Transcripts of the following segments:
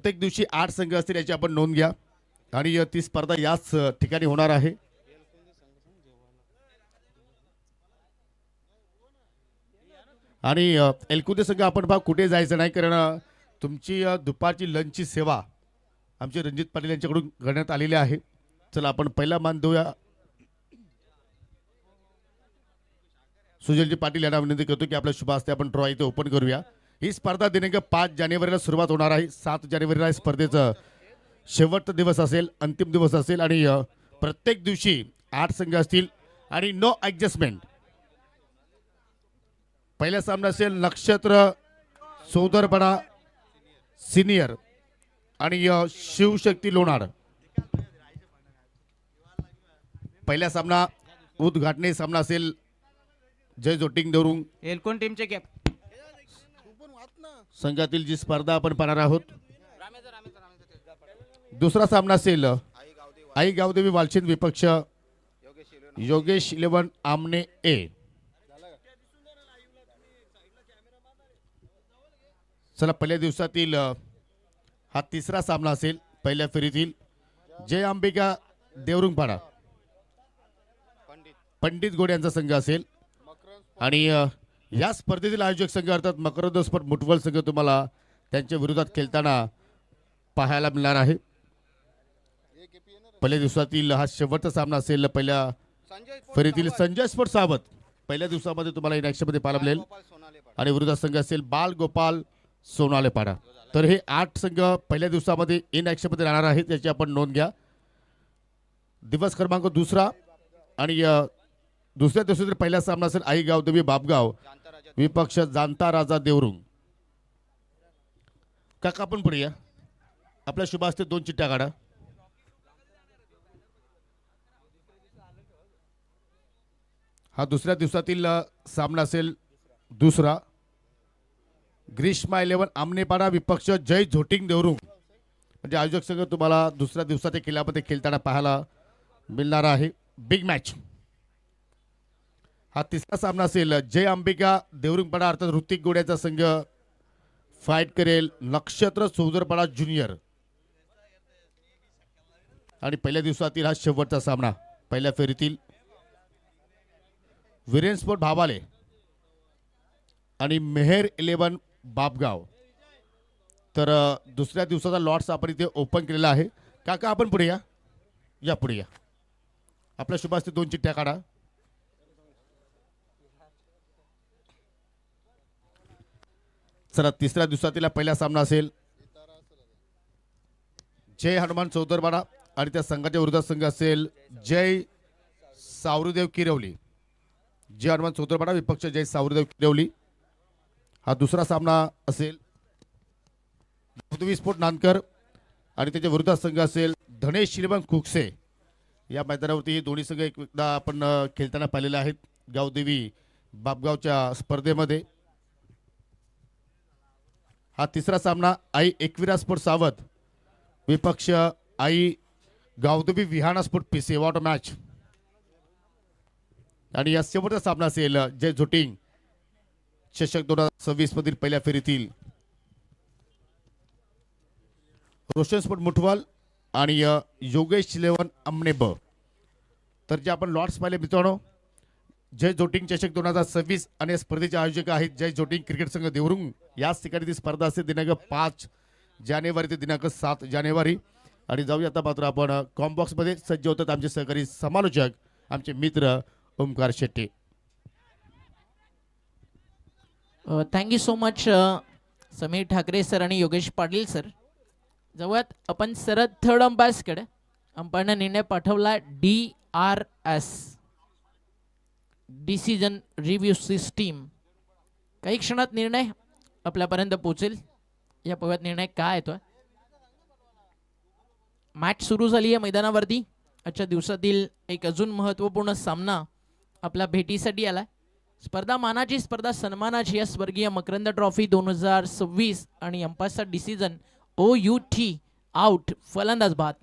प्रत्येक दिवशी 8 संघ असतील याची आपण नोंद घ्या आणि ती स्पर्धा याच ठिकाणी होणार आहे। आणि एलकुंदे संघ आपण भाव कुठे जायचं नाही, कारण तुमची दुपारची लंचची सेवा आमचे रणजित पाटील यांच्याकडून करण्यात आलेली आहे। चला आपण पहिला मान देऊया। सुजलजी पाटील यांना विनंती करतो की आपल्या शुभ हस्ते आपण ड्रॉ इथे ओपन करूया। ही स्पर्धा दिनांक 5 जानेवारीला सुरुवात होणार आहे। 7 जानेवारीला स्पर्धेचा शेवटचा दिवस असेल, अंतिम दिवस असेल आणि प्रत्येक दिवशी 8 संघ असतील आणि नो ॲडजस्टमेंट। पहिला सामना असेल नक्षत्र सौदरपणा सिनियर आणि शिवशक्ती लोणार। पहिला सामना उद्घाटनी सामना असेल जय जोटिंग देवरुंग एलकोन टीमचे कॅप संघातील जी स्पर्धा आपण पाहणार आहोत। दुसरा सामना असेल आई गावदेवी वालचिंद विपक्ष योगेश 11 आमने ए। चला पहिल्या दिवसातील हा तिसरा सामना असेल पहिल्या फेरीतील जय अंबिका देवरुंगपाडा पंडित गोड यांचा संघ असेल आणि या स्पर्धेतील आयोजक संघ अर्थात मकरंद स्पोर्ट मुठवल संघ तुम्हाला त्यांच्या विरोधात खेळताना पाहायला मिळणार आहे। पहिल्या दिवसातील हा शेवटचा सामना असेल पहिल्या फेरीतील संजय स्पोर्ट सावत पहिल्या दिवसामध्ये तुम्हाला इन ॲक्शनमध्ये पाहायला मिळेल आणि विरोधात संघ असेल बाल गोपाल सोनालेपाडा। तर हे 8 संघ पहिल्या दिवसामध्ये इन ॲक्शनमध्ये राहणार आहेत, त्याची आपण नोंद घ्या। दिवस क्रमांक दुसरा आणि दुसऱ्या दिवसातील पहिला सामना असेल आई गावदेवी बापगाव विपक्ष जाणता राजा देवरुंग। काका आपण पुढे या, आपल्या शुभ हस्ते 2 चिठ्ठ्या काढा। हा दुसऱ्या दिवसातील सामना असेल दुसरा ग्रीष्मा 11 आमनेपाडा विपक्ष जय झोटिंग देवरुंग। म्हणजे आयोजक संघ तुम्हाला दुसऱ्या दिवसाच्या किल्ल्यामध्ये खेळताना पाहायला मिळणार आहे। Big match. हा तिसरा सामना असेल जय अंबिका देवरुंगपाडा अर्थात ऋतिक गोड्याचा संघ फाईट करेल नक्षत्र सौदरपाडा ज्युनियर। आणि पहिल्या दिवसातील हा शेवटचा सामना पहिल्या फेरीतील वीरेन स्पोर्ट भावाले आणि मेहर 11 बापगाव। तर दुसऱ्या दिवसाचा लॉट्स आपण इथे ओपन केलेला आहे। काका आपण पुढे या, या पुढे या, आपल्या शुभ हस्ते 2 चिठ्ठ्या काढा। चला तिसऱ्या दिवसातील पहिला सामना असेल जय हनुमान चौदरपाडा आणि त्या संघाच्या विरोधात संघ असेल जय सावरुदेव किरवली। जय हनुमान चौदरपाडा विपक्ष जय सावरुदेव किरवली। हा दुसरा सामना असेल गावदेवी स्पोर्ट नानकर आणि त्याच्या विरोधात संघ असेल धनेश श्रीमंत कुकसे। या मैदानावरती हे दोन्ही संघ एकदा आपण खेळताना पाहिलेले आहेत गावदेवी बापगावच्या स्पर्धेमध्ये। हा तिसरा सामना आई एकविरा स्पोर्ट सावत विपक्ष Aai Gavdevi Vihana sport PC water match. आणि या शेवटचा सामना असेल जय झोटिंग चषक 2026 मधील पहिल्या फेरीतील रोशन स्पोर्ट मुठवाल आणि योगेश 11 अमने ब। तर जे आपण लॉट्स पाहिले मित्रांनो जय जोटिंग चषक 2026 आणि स्पर्धेचे आयोजक आहेत जय जोटिंग क्रिकेट संघ देवरुंग। याच ठिकाणी ती स्पर्धा असते दिनांक 5 जानेवारी ते दिनांक 7 जानेवारी। आणि जाऊया आता मात्र आपण कॉम्बॉक्स मध्ये सज्ज होतात आमचे सहकारी समालोचक आमचे मित्र Omkar Shetty. Thank you so much Sameer Thackeray sir आणि योगेश पाटील सर। जाऊयात आपण सरळ थर्ड अंपायर्सकडे। अंपायरने निर्णय पाठवला DRS डिसिजन रिव्ह्यू सिस्टीम। काही क्षणात निर्णय आपल्यापर्यंत पोहोचेल। या पाहूयात निर्णय काय येतोय। मॅच सुरू झाली आहे मैदानावरती। आजच्या दिवसातील एक अजून महत्त्वपूर्ण सामना आपल्या भेटीसाठी आला। स्पर्धा मानाची स्पर्धा सन्मानाची या स्वर्गीय मकरंद ट्रॉफी 2026 आणि अंपायरचा डिसिजन OUT आउट फलंदाज बाद।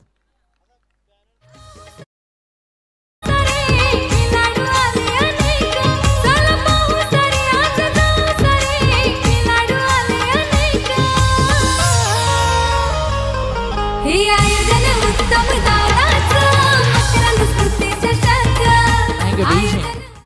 हे आयोजन उत्तम दादाचं मकरंद स्मृती चषक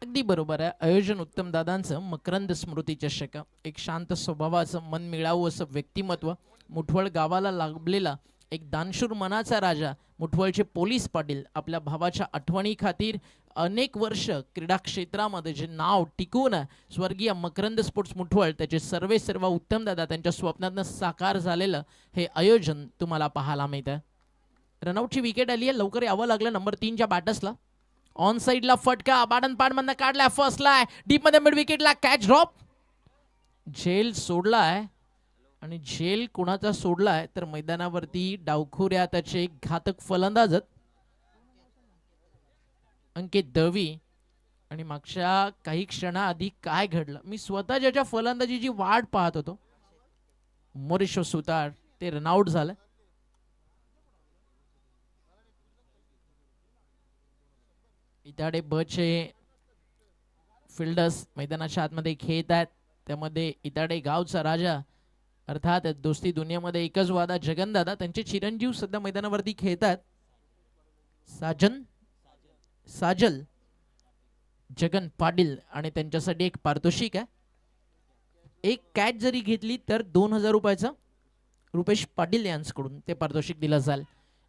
अगदी बरोबर आहे. आयोजन उत्तम दादांचं मकरंद स्मृती चषक. एक शांत स्वभावाचं, मन मिळावं असं व्यक्तिमत्व, मुठवळ गावाला लाभलेला एक दानशूर मनाचा राजा, मुठवळचे पोलीस पाटील, आपल्या भावाच्या आठवणी खातीर अनेक वर्ष क्रीडा क्षेत्रामध्ये जे नाव टिकून आहे, स्वर्गीय मकरंद स्पोर्ट्स मुठवळ, त्याचे सर्व उत्तम दादा त्यांच्या स्वप्नातनं साकार झालेलं हे आयोजन तुम्हाला पाहायला मिळतं. रनआउटची विकेट आली आहे, लवकर यावं लागलं नंबर 3च्या बॅटर्सला. ऑन साइडला फटका, पाडमधनं काढलाय, फर्स्टला डीप मध्ये मिड विकेटला कॅच ड्रॉप. झेल सोडलाय आणि झेल कोणाचा सोडलाय तर मैदानावरती डावखुऱ्या त्याचे घातक फलंदाज अंकित दळवी. आणि मागच्या काही क्षणाआधी काय घडलं, मी स्वतः ज्याच्या फलंदाजीची वाट पाहत होतो, मोरिशस सुतार, ते रनआउट झालं. इताडे बचे फिल्डर्स मैदानाच्या आतमध्ये खेळत आहेत. त्यामध्ये इताडे गावचा राजा अर्थात दोस्ती दुनियामध्ये एकच वादा जगनदादा, त्यांचे चिरंजीव सध्या मैदानावरती खेळतात. साजल जगन पाटील आणि त्यांच्यासाठी एक पारितोषिक आहे. एक कॅच जरी घेतली तर 2000 रुपयाचं रुपेश पाटील यांच्याकडून ते पारितोषिक दिलं जाईल.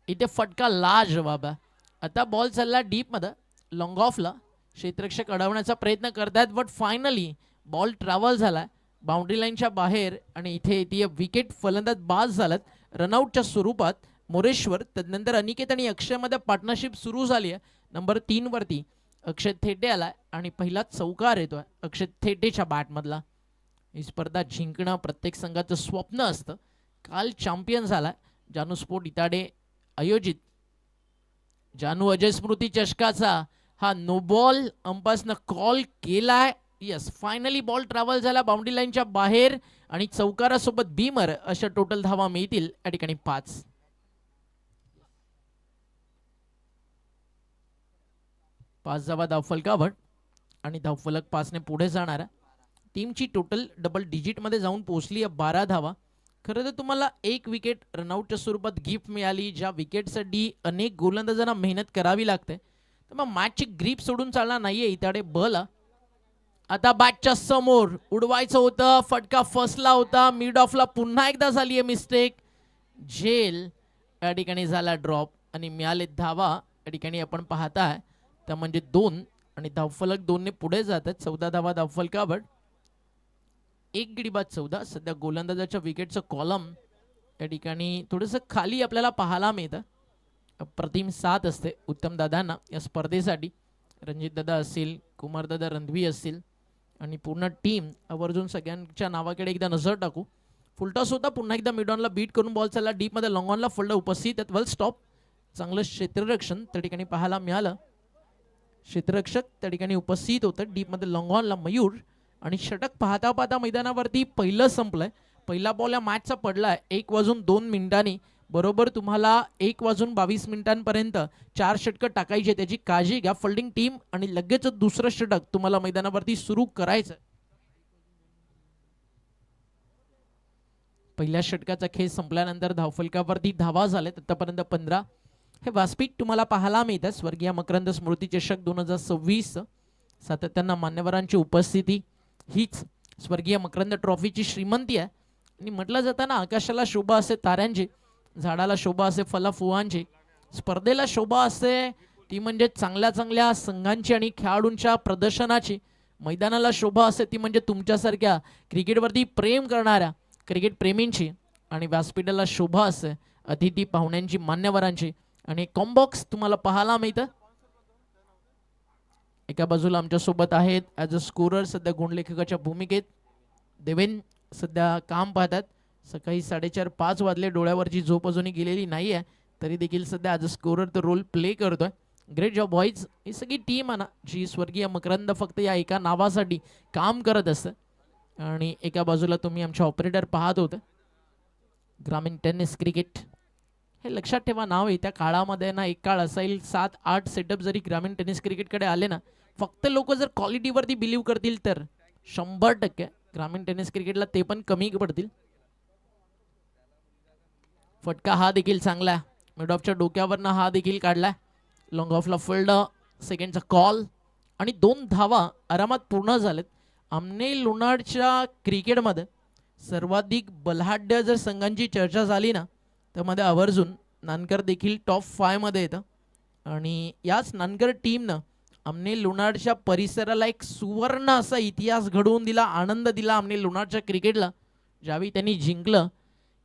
इथे फटका लाजवाब आहे. आता बॉल चालला डीप मध्ये, लॉंग ऑफला, क्षेत्ररक्षक अडवण्याचा प्रयत्न करतात, बट फायनली बॉल ट्रॅव्हल झाला बाउंड्री लाईनच्या बाहेर आणि इथे ती विकेट फलंदाज बाद झालात रनआउटच्या स्वरूपात. मोरेश्वर, तदनंतर अनिकेत आणि अक्षयमध्ये पार्टनरशिप सुरू झाली आहे. नंबर 3 वरती अक्षय थेटे आलाय आणि पहिला चौकार येतोय अक्षय थेटेच्या बॅटमधला. ही स्पर्धा जिंकणं प्रत्येक संघाचं स्वप्न असतं. काल चॅम्पियन झालाय जानू स्पोर्ट इताडे आयोजित जानू अजय स्मृती चषकाचा हा नो बॉल अंपायरनं कॉल केलाय. यस, फायनली बॉल ट्रॅव्हल झाला बाउंड्री लाईनच्या बाहेर आणि चौकारासोबत बीमर अशा टोटल धावा मिळतील या ठिकाणी 5. धावा धावफलकावर आणि धावफलक 5ने पुढे जाणार. टीमची टोटल डबल डिजिट मध्ये जाऊन पोहोचली 12 धावा. खरं तर तुम्हाला एक विकेट रनआउटच्या स्वरूपात गिफ्ट मिळाली, ज्या विकेटसाठी अनेक गोलंदाजांना मेहनत करावी लागते. तर मग मॅचची ग्रीप सोडून चालणार नाहीये इताडे बल. आता बॅटच्या समोर उडवायचं होतं, फटका फसला होता, मिड ऑफला पुन्हा एकदा झाली आहे मिस्टेक. झेल या ठिकाणी झाला ड्रॉप आणि मिळाले धावा या ठिकाणी आपण पाहताय त्या म्हणजे 2 आणि धावफलक 2ने पुढे जात आहेत. 14 धावा धावफलकावर, 1 गडी बाद 14. सध्या गोलंदाजाच्या विकेटचं कॉलम या ठिकाणी थोडंसं खाली आपल्याला पाहायला मिळतं. प्रतिम साथ असते उत्तम दादांना या स्पर्धेसाठी. रणजित दादा असतील, कुमार दादा रणवी असतील आणि पूर्ण टीम आवर्जून सगळ्यांच्या नावाकडे एकदा नजर टाकू. फुलटॉस होता, पुन्हा एकदा मिडॉनला बीट करून बॉल चालला डीप मध्ये, लॉंग ऑनला फुलडा उपस्थित आहेत. वेल स्टॉप, चांगलं क्षेत्ररक्षण त्या ठिकाणी पाहायला मिळालं. क्षेत्ररक्षक त्या ठिकाणी उपस्थित होतं डीप मध्ये, लॉंग ऑनला मयूर आणि षटक पाहता पाहता मैदानावरती पहिलं संपलंय. पहिला बॉल या मॅचचा पडलाय 1:02 बरोबर. तुम्हाला 1:22 4 षटकं टाकायचे, त्याची काळजी घ्या फिल्डिंग टीम आणि लगेच दुसरं षटक तुम्हाला मैदानावरती सुरू करायचं. पहिल्या षटकाचा खेळ संपल्यानंतर धावफलकावरती धावा झालेत आतापर्यंत 15. हे व्यासपीठ तुम्हाला पाहायला मिळतं स्वर्गीय मकरंद स्मृती चषक 2026. सातत्यानं मान्यवरांची उपस्थिती हीच स्वर्गीय मकरंद ट्रॉफीची श्रीमंती आहे. आणि म्हटलं जाताना आकाशाला शोभा असे ताऱ्यांची, झाडाला शोभा असे फुलांची, स्पर्धेला शोभा असते ती म्हणजे चांगल्या चांगल्या संघांची आणि खेळाडूंच्या प्रदर्शनाची. मैदानाला शोभा असते ती म्हणजे तुमच्यासारख्या क्रिकेटवरती प्रेम करणाऱ्या क्रिकेट प्रेमींची. आणि व्यासपीठाला शोभा असते अतिथी पाहुण्यांची, मान्यवरांची. आणि कॉम्बॉक्स तुम्हाला पाहायला मिळतं. एका बाजूला आमच्या सोबत आहेत ॲज अ स्कोरर सध्या गुणलेखकाच्या भूमिकेत देवेन सध्या काम पाहतात. सकाळी 4:30-5 वाजले, डोळ्यावरची झोप अजूनही गेलेली नाही आहे, तरी देखील सध्या ॲज अ स्कोरर तो रोल प्ले करतोय. Great job boys. ही सगळी टीम आहे ना जी स्वर्गीय मकरंद फक्त या एका नावासाठी काम करत असतं. आणि एका बाजूला तुम्ही आमचे ऑपरेटर पाहत होते. ग्रामीण टेनिस क्रिकेट हे लक्षात ठेवा नाव आहे. त्या काळामध्ये ना एक काळ असाईल 7-8 सेटअप जरी ग्रामीण टेनिस क्रिकेटकडे आले ना, फक्त लोक जर क्वालिटीवरती बिलीव्ह करतील तर 100% ग्रामीण टेनिस क्रिकेटला ते पण कमी पडतील. फटका हा देखील चांगला आहे. मिड ऑफच्या डोक्यावरनं हा देखील काढलाय. लॉंग ऑफला फील्ड, सेकंडचा कॉल आणि 2 धावा आरामात पूर्ण झालेत. आमने लोणारच्या क्रिकेटमध्ये सर्वाधिक बलाढ्य जर संघांची चर्चा झाली ना, त्यामध्ये आवर्जून नानकर देखील टॉप 5 मध्ये येतं. आणि याच नानकर टीमनं आमने लोणारच्या परिसराला एक सुवर्ण असा इतिहास घडवून दिला, आनंद दिला आमने लोणारच्या क्रिकेटला, ज्यावेळी त्यांनी जिंकलं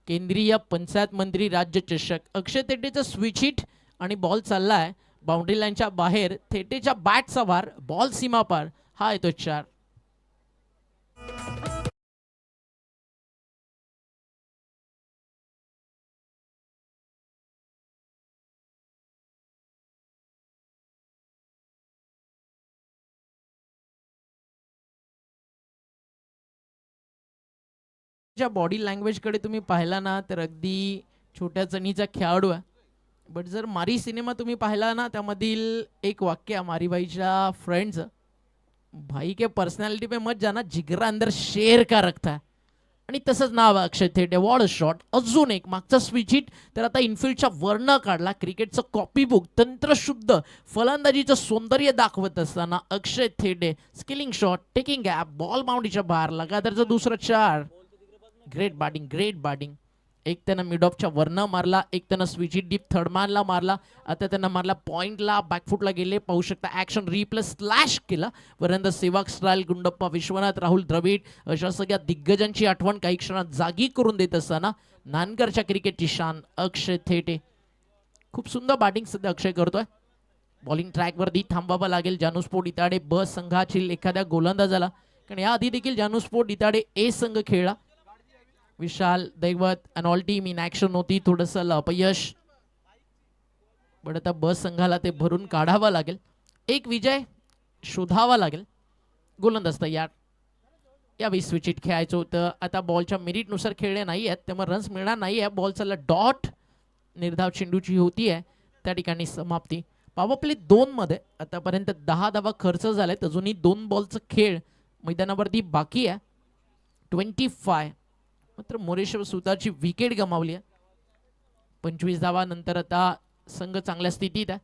केंद्रीय पंचायत मंत्री राज्य चषक. अक्षय थेटेचं स्विच हिट आणि बॉल चाललाय बाउंड्री लाईनच्या बाहेर. थेटेच्या बॅटचा वार, बॉल सीमा पार, हा येतो 4. ज्या बॉडी लँग्वेजकडे तुम्ही पाहिला ना, तर अगदी छोट्या चणीचा खेळाडू आहे. बट जर मारी सिनेमा तुम्ही पाहिला ना, त्यामधील एक वाक्य आहे मारीबाईच्या फ्रेंडचं, भाई के पर्सनॅलिटी पे मत जाना, जिगरा अंदर शेर का रखता है. आणि तसंच नाव आहे अक्षय थेटे. Ward shot. अजून एक मागचा स्विच हिट, तर आता इनफिल्डच्या वर्ण काढला. क्रिकेटचं कॉपी बुक, तंत्रशुद्ध फलंदाजीचं सौंदर्य दाखवत असताना Akshay Thete skilling shot, taking gap, ball बाउंड्रीच्या बाहेर, लगातारचं दुसरं 4. Great batting, great batting. एक त्यानं मिड ऑफच्या वरनं मारला, एक त्यानं स्विच हिट डीप थर्डमॅनला मारला, आता त्यानं मारला पॉइंटला, बॅकफुटला गेले. पाहू शकता ॲक्शन रिप्ले स्लॅश केला. वरंद सेवाग, स्टाईल, गुंडप्पा विश्वनाथ, राहुल द्रविड अशा सगळ्या दिग्गजांची आठवण काही क्षणात जागी करून देत असताना नानकरच्या क्रिकेटची शान अक्षय थेटे. खूप सुंदर बॅटिंग सध्या अक्षय करतोय. बॉलिंग ट्रॅकवरती थांबावं लागेल जानूस्पोर्ट इताडे ब संघाची एखाद्या गोलंदाजाला, कारण याआधी देखील जानूस्पोर्ट इताडे ए संघ खेळला. विशाल दैवत and all team in action होती, थोडंसं अपयश. पण आता बस संघाला ते भरून काढावं लागेल. एक विजय शोधावा लागेल. गोलंदाज तयार. यावेळी स्विच हिट खेळायचं होतं. आता बॉलच्या मेरिटनुसार खेळले नाही आहेत, त्यामुळे रन्स मिळणार नाही आहे. बॉल चालला डॉट. निर्धाव चेंडूची होती आहे, त्या ठिकाणी समाप्ती. पॉवर प्ले 2 मध्ये आतापर्यंत 10 धावा खर्च झाल्यात. अजूनही 2 बॉलचं खेळ मैदानावरती बाकी आहे. 25. मात्र मोरेश्वर सुतारची विकेट गमावली आहे. 25 धावा नंतर आता संघ चांगल्या स्थितीत आहे.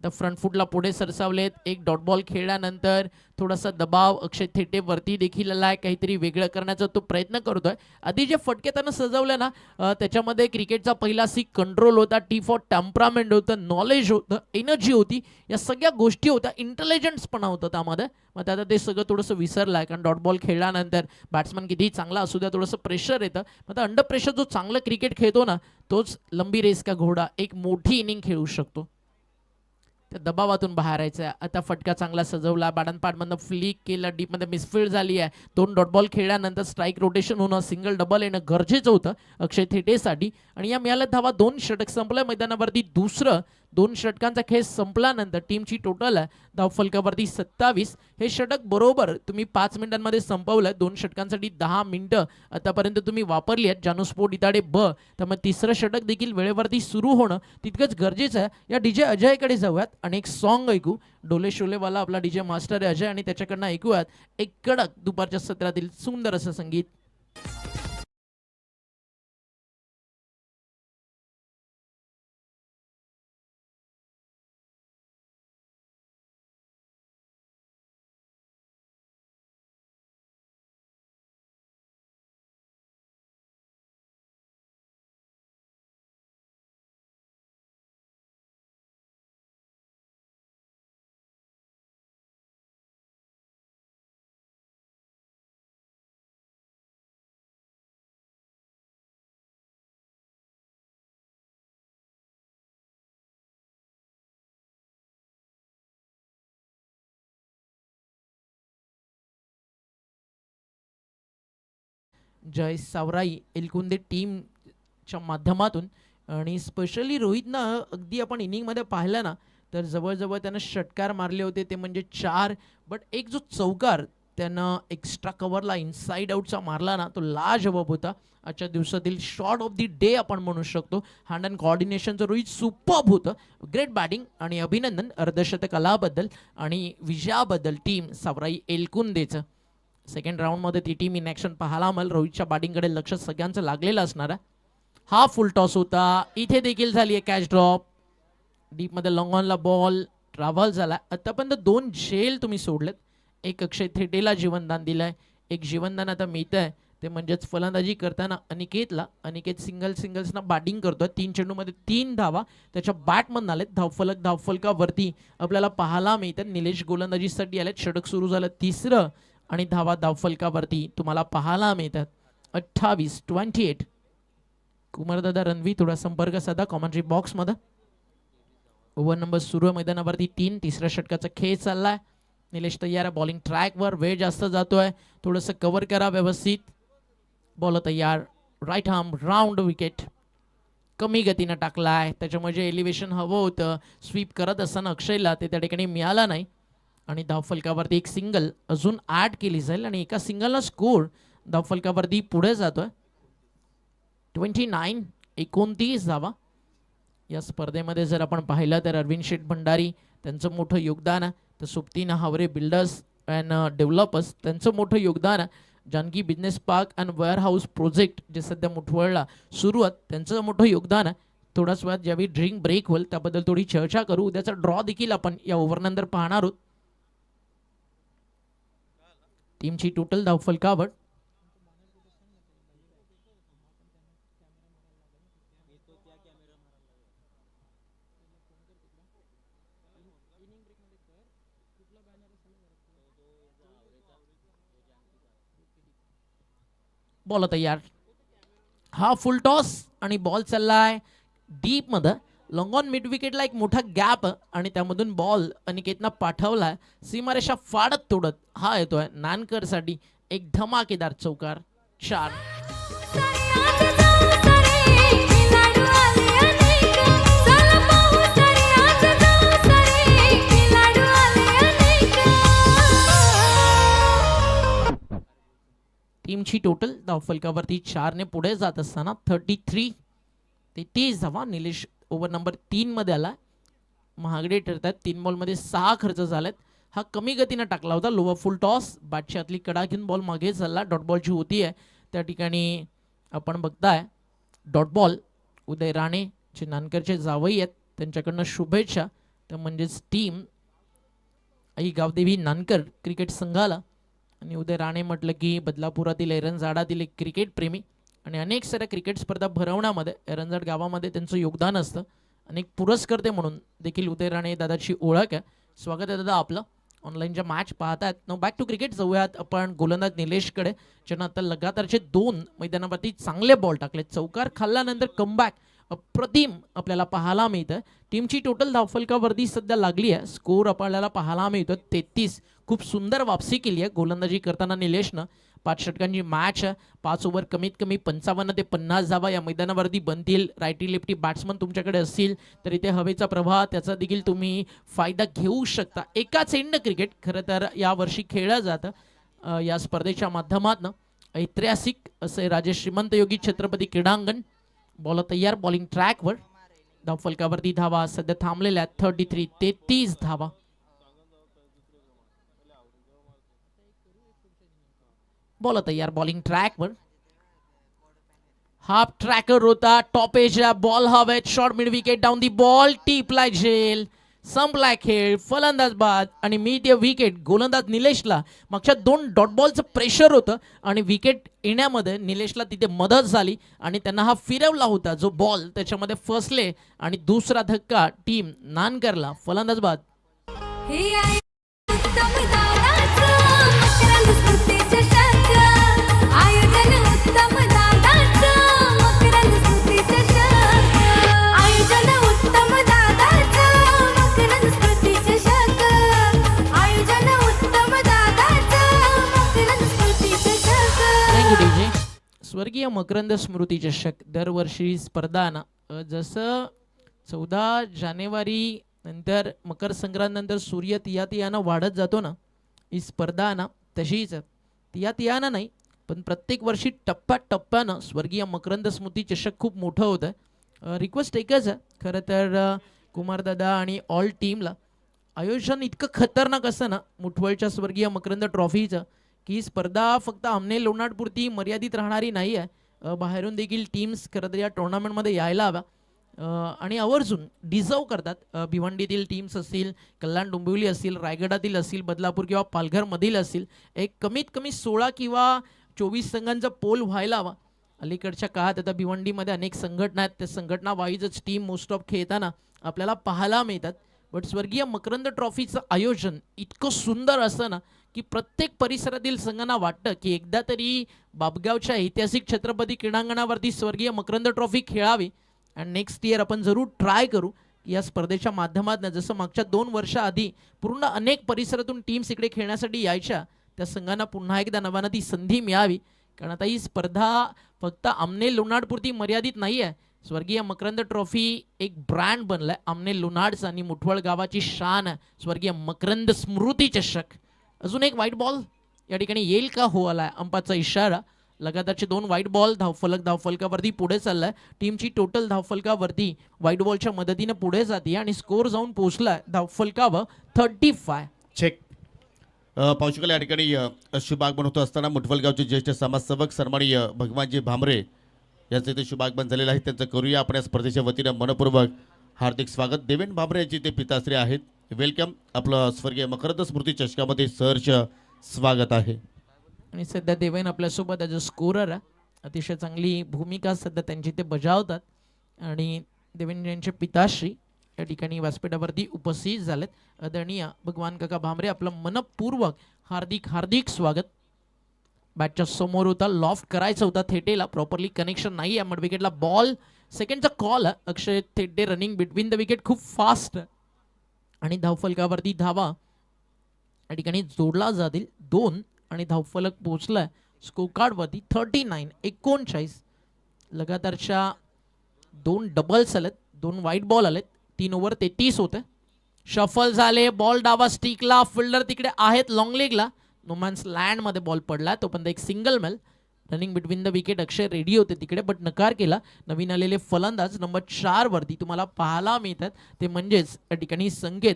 तर फ्रंट फुटला पुढे सरसावलेत. एक डॉट बॉल खेळल्यानंतर थोडासा दबाव अक्षय थेटे वरती देखील आलाय. काहीतरी वेगळं करण्याचा तो प्रयत्न करतोय. आधी जे फटके त्यानं सजवले ना, त्याच्यामध्ये क्रिकेटचा पहिला सी कंट्रोल होता, टी फॉर टेम्परामेंट होतं, नॉलेज होतं, एनर्जी होती, या सगळ्या गोष्टी होत्या, इंटेलिजन्सपणा होतं त्यामध्ये. मग आता ते सगळं थोडंसं विसरलंय, कारण डॉट बॉल खेळल्यानंतर बॅट्समन कितीही चांगला असू द्या, थोडंसं प्रेशर येतं. मग अंडर प्रेशर जो चांगलं क्रिकेट खेळतो ना, तोच लंबी रेस का घोडा एक मोठी इनिंग खेळू शकतो. त्या दबावातून बाहेर यायचं. आता फटका चांगला सजवला, बाडनपाडमधनं फ्लिक केला, डीपमध्ये मिसफील्ड झाली आहे. 2 डॉट बॉल खेळल्यानंतर स्ट्राईक रोटेशन होणं, सिंगल डबल येणं गरजेचं होतं अक्षय थेटेसाठी. आणि या मिळाल्या धावा 2 षटक संपल्या मैदानावरती. दुसरं 2 षटकांचा खेळ संपल्यानंतर टीमची टोटल आहे धावफलकावरती 27. हे षटक बरोबर तुम्ही 5 मिनिटांमध्ये संपवलं. 2 षटकांसाठी 10 मिनिटं आतापर्यंत तुम्ही वापरली आहेत जानूस्पोर्ट इताडे ब. त्यामुळे तिसरं षटक देखील वेळेवरती सुरू होणं तितकंच गरजेचं आहे. या डीजे अजयकडे जाऊयात आणि एक सॉन्ग ऐकू. डोले शोलेवाला आपला डीजे मास्टर आहे अजय, आणि त्याच्याकडनं ऐकूयात एक कडक दुपारच्या सत्रातील सुंदर असं संगीत. जय सावराई एलकुंदे टीमच्या माध्यमातून. आणि स्पेशली रोहितनं अगदी आपण इनिंगमध्ये पाहिलं ना, तर जवळजवळ त्यानं षटकार मारले होते, ते म्हणजे 4. बट एक जो चौकार त्यानं एक्स्ट्रा कव्हरला इनसाइड आउटचा मारला ना, तो लाजवाब होता. आजच्या दिवसातील शॉट ऑफ दी डे आपण म्हणू शकतो. हँड अँड कोऑर्डिनेशनचं रोहित सुपर्ब होतं. ग्रेट बॅटिंग आणि अभिनंदन अर्धशतकालाबद्दल आणि विजयाबद्दल टीम सावराई एलकुंदेचं. सेकंड राऊंडमध्ये ती टीम इन ॲक्शन पाहायला आम्हाला रोहितच्या बॅटिंगकडे लक्ष सगळ्यांचं लागलेलं असणार आहे. हा फुल टॉस होता. इथे देखील झाली आहे कॅच ड्रॉप. डीप मध्ये लॉंग ऑनला बॉल ट्रॅव्हल झाला. आतापर्यंत 2 झेल तुम्ही सोडलेत. एक अक्षय थेटेला जीवनदान दिलंय, एक जीवनदान आता मिळत आहे ते म्हणजेच फलंदाजी करताना अनिकेतला. अनिकेत सिंगल्सना बॅटिंग करतोय. 3 चेंडूमध्ये 3 धावा त्याच्या बॅटमधून आलेत. धावफलकावरती आपल्याला पाहायला मिळतात. निलेश गोलंदाजीसाठी आलेत. षटक सुरू झालं 3रं आणि धावा धावफलकावरती तुम्हाला पाहायला मिळतात. 28-28. कुमारदादा रणवी थोडा संपर्क साधा कॉमेंट्री बॉक्समध्ये. ओव्हर नंबर सुरू आहे मैदानावरती 3. 3ऱ्या षटकाचा खेळ चाललाय. निलेश तयार आहे. बॉलिंग ट्रॅकवर वेळ जास्त जातोय. थोडंसं कव्हर करा व्यवस्थित. बॉल तयार. Right arm round wicket. कमी गतीनं टाकलाय. त्याच्यामुळे जे एलिव्हेशन हवं होतं स्वीप करत असताना अक्षयला ते त्या ठिकाणी मिळालं नाही. आणि धावफलकावरती एक सिंगल अजून ॲड केली जाईल आणि एका सिंगलला स्कोर धावफलकावरती पुढे जातोय. 29 धावा. या स्पर्धेमध्ये जर आपण पाहिलं तर अरविंद शेठ भंडारी त्यांचं मोठं योगदान आहे. तर सुप्तीन हावरे बिल्डर्स अँड डेव्हलपर्स त्यांचं मोठं योगदान आहे. Janaki business park and warehouse project जे सध्या मुठवळला सुरू आहेत त्यांचं मोठं योगदान आहे. थोड्याच वेळात ज्यावेळी ड्रिंक ब्रेक होईल त्याबद्दल थोडी चर्चा करू. उद्याचा ड्रॉ देखील आपण या ओव्हरनंतर पाहणार आहोत. टीमची टोटल धावफलकावर बॉल तयार. हा फुल टॉस आणि बॉल चाललाय डीप मध्ये. लॉंग ऑन मिड विकेटला एक मोठा गॅप आणि त्यामधून बॉल अनिकेतनं पाठवलाय. सीमारेषा फाडत तोडत हा येतोय नानकर साठी एक धमाकेदार चौकार. 4. सारे आज जाऊ सारे खिलाडू आले अनेक. चला पाहू सारे आज जाऊ सारे खिलाडू आले अनेक. टीमची टोटल धावफलकावरती 4 ने पुढे जात असताना 33 धावा. निलेश ओव्हर नंबर 3 मध्ये आला. महागडे ठरतात. 3 बॉलमध्ये 6 खर्च झालेत. हा कमी गतीनं टाकला होता. लोवर फुल टॉस. बॅटची आतली कडा घेऊन बॉल मागे चालला. डॉट बॉलची होती आहे त्या ठिकाणी आपण बघताय डॉट बॉल. उदय राणे जे नानकरचे जावई आहेत त्यांच्याकडनं शुभेच्छा. तर म्हणजेच टीम आई गावदेवी नानकर क्रिकेट संघाला. आणि उदय राणे म्हटलं की बदलापुरातील एरंजाडातील एक क्रिकेट प्रेमी आणि अनेक साऱ्या क्रिकेट स्पर्धा भरवण्यामध्ये एरंजाड गावामध्ये त्यांचं योगदान असतं. अनेक पुरस्कर्ते म्हणून देखील उदय राणे दादाची ओळख आहे. स्वागत आहे दादा आपलं. ऑनलाईनच्या मॅच पाहतायत. नो बॅक टू क्रिकेट जाऊयात आपण गोलंदाज निलेशकडे ज्यांना आता लगातारचे 2 मैदानावरती चांगले बॉल टाकले. चौकार खाल्ल्यानंतर कमबॅक अप्रतिम आपल्याला पाहायला मिळतं. टीमची टोटल धावफलकावरती सध्या लागली आहे. स्कोर आपल्याला पाहायला मिळतो 33. खूप सुंदर वापसी केली आहे गोलंदाजी करताना निलेशनं. 5 षटकांची मॅच आहे. 5 ओव्हर कमीत कमी 55 ते 50 धावा या मैदानावरती बनतील. रायटी लेफ्टी बॅट्समन तुमच्याकडे असतील तर इथे हवेचा प्रवाह त्याचा देखील तुम्ही फायदा घेऊ शकता. एकाच एंड क्रिकेट खरं तर यावर्षी खेळलं जातं या स्पर्धेच्या माध्यमातून. ऐतिहासिक असे राजे श्रीमंत योगी छत्रपती क्रीडांगण. बॉल तयार. बॉलिंग ट्रॅकवर. धावफलकावरती धावा सध्या थांबलेल्या 33 धावा. बॉल तयार. बॉलिंग ट्रॅकवर. हाफ ट्रॅकर होता. टॉप एजला बॉल हवेत. Short mid wicket down the ball. टिपलाय झेल. संपलाय खेळ. फलंदाज बाद आणि मिड विकेट. गोलंदाज निलेशला मागच्या 2 डॉट बॉलचं प्रेशर होतं आणि विकेट येण्यामध्ये निलेशला तिथे मदत झाली आणि त्यांना हा फिरवला होता जो बॉल त्याच्यामध्ये फसले आणि दुसरा धक्का टीम नानकरला. फलंदाज बाद. हे आहे उत्तम दादाचं मकरंद स्मृती चषक. आयोजन उत्तम दादाचं मकरंद स्मृती चषक. आयोजन उत्तम दादाचं मकरंद स्मृती चषक. आयोजन उत्तम दादाचं मकरंद स्मृती चषक. Thank you DJ. स्वर्गीय मकरंद स्मृती चषक दरवर्षी स्पर्धा ना जसं 14 जानेवारी नंतर मकर संक्रांतनंतर सूर्य तियातियानं वाढत जातो ना ही स्पर्धा ना तशीच तियातियानं नाही पण प्रत्येक वर्षी टप्प्याटप्प्यानं स्वर्गीय मकरंद स्मृती चषक खूप मोठं होतं. रिक्वेस्ट एकच आहे खरं तर कुमारदादा आणि ऑल टीमला. आयोजन इतकं खतरनाक असतं ना मुठवळच्या स्वर्गीय मकरंद ट्रॉफीचं की ही स्पर्धा फक्त आमने लोणारपुरती मर्यादित राहणारी नाही आहे. बाहेरून देखील टीम्स खरं तर या टुर्नामेंटमध्ये यायला हव्या आणि आवर्जून डिझर्व करतात. भिवंडीतील टीम्स असतील, कल्याण डोंबिवली असतील, रायगडातील असतील, बदलापूर किंवा पालघरमधील असतील, एक कमीत कमी 16 किंवा 24 संघांचा पोल व्हायला हवा. अलीकडच्या काळात आता भिवंडीमध्ये अनेक संघटना आहेत, त्या संघटना वाईजच टीम मोस्ट ऑफ खेळताना आपल्याला पाहायला मिळतात. बट स्वर्गीय मकरंद ट्रॉफीचं आयोजन इतकं सुंदर असतं ना की प्रत्येक परिसरातील संघांना वाटतं की एकदा तरी बाबगावच्या ऐतिहासिक छत्रपती क्रीडांगणावरती स्वर्गीय मकरंद ट्रॉफी खेळावी. आणि नेक्स्ट इयर आपण जरूर ट्राय करू की या स्पर्धेच्या माध्यमातून जसं मागच्या 2 वर्षाआधी पूर्ण अनेक परिसरातून टीम्स इकडे खेळण्यासाठी यायच्या, त्या संघांना पुन्हा एकदा नव्यानं ती संधी मिळावी. कारण आता ही स्पर्धा फक्त आमने लोणारपुरती मर्यादित नाही आहे. स्वर्गीय मकरंद ट्रॉफी एक ब्रँड बनलाय आमने लोणारचा आणि मुठवळ गावाची शान आहे स्वर्गीय मकरंद स्मृती चषक. अजून एक व्हाईट बॉल या ठिकाणी येईल का हो आलाय, अंपाचा इशारा. लगातारचे 2 व्हाईट बॉल, धावफलकावरती पुढे चाललाय. टीमची टोटल धावफलकावरती व्हाईट बॉलच्या मदतीने पुढे जाते आणि स्कोर जाऊन पोहोचलाय धावफलकावर 35. चेक पाहू शकाल या ठिकाणी शुभागमन होत असताना मुठवलगावचे ज्येष्ठ समाजसेवक सन्माननीय भगवानजी भामरे यांचं इथे शुभागमन झालेलं आहे. त्यांचं करूया आपण या स्पर्धेच्या वतीनं मनपूर्वक हार्दिक स्वागत. देवेंद्र भामरे यांचे ते पिताश्री आहेत. वेलकम. आपलं स्वर्गीय मकरंद स्मृती चषकामध्ये सहर्ष स्वागत आहे. आणि सध्या देवेन आपल्यासोबत ॲज अ स्कोरर आहे. अतिशय चांगली भूमिका सध्या त्यांची ते बजावतात. आणि देवेन यांचे पिताश्री या ठिकाणी व्यासपीठावरती उपस्थित झालेत. आदरणीय भगवान काका भामरे आपलं मनपूर्वक हार्दिक हार्दिक स्वागत. बॅटच्या समोर होता, लॉफ्ट करायचा होता थेटेला, प्रॉपरली कनेक्शन नाही आहे. मड विकेटला बॉल, सेकंडचा कॉल आहे. Akshay Thete running between the wicket, खूप फास्ट आणि धावफलकावरती धावा या ठिकाणी जोडला जातील 2 आणि धावफलक पोहोचलाय स्कोर कार्डवरती 39. लगातारच्या 2 डबल्स आलेत, 2 व्हाईट बॉल आलेत. 3 ओव्हर 33 होते. शफल झाले, बॉल डावा स्टिकला, फिल्डर तिकडे आहेत लॉंग लेगला, नोमॅन्स लँडमध्ये बॉल पडला. तोपर्यंत एक single male. Running between the wicket Akshay ready होते तिकडे, बट नकार केला. नवीन आलेले फलंदाज नंबर 4 वरती तुम्हाला पाहायला मिळतात ते म्हणजेच या ठिकाणी संकेत.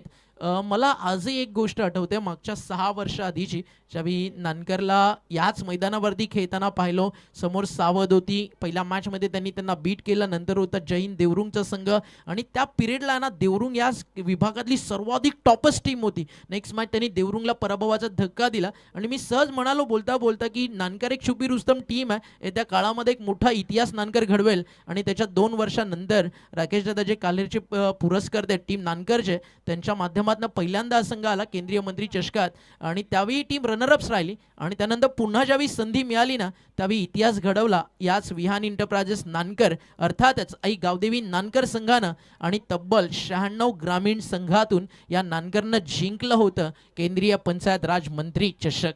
मला आजही एक गोष्ट आठवते, मागच्या 6 वर्ष आधीची, ज्यावेळी नानकरला याच मैदानावरती खेळताना पाहिलो. समोर सावध होती, पहिल्या मॅचमध्ये त्यांनी त्यांना बीट केलं. नंतर होता जैन देवरुंगचा संघ आणि त्या पिरियडला ना देवरुंग या विभागातली सर्वाधिक टॉपस्ट टीम होती. नेक्स्ट मॅच त्यांनी देवरुंगला पराभवाचा धक्का दिला आणि मी सहज म्हणालो बोलता बोलता की नानकर एक छुपी रुस्तम टीम आहे, येत्या काळामध्ये एक मोठा इतिहास नानकर घडवेल. आणि त्याच्या 2 वर्षानंतर राकेश दादा जे कालेरचे पुरस्कार आहेत टीम नानकरचे, त्यांच्या माध्यमातून पहिल्यांदा संघ आला केंद्रीय मंत्री चषकात आणि त्यावेळी टीम रनरअप्स राहिली. आणि त्यानंतर पुन्हा ज्यावेळी संधी मिळाली ना त्यावेळी इतिहास घडवला याच विहान एंटरप्राइजेस नानकर, अर्थातच आई गावदेवी नानकर संघानं. आणि तब्बल 96 ग्रामीण संघातून या नानकरनं जिंकलं होतं केंद्रीय पंचायत राज मंत्री चषक.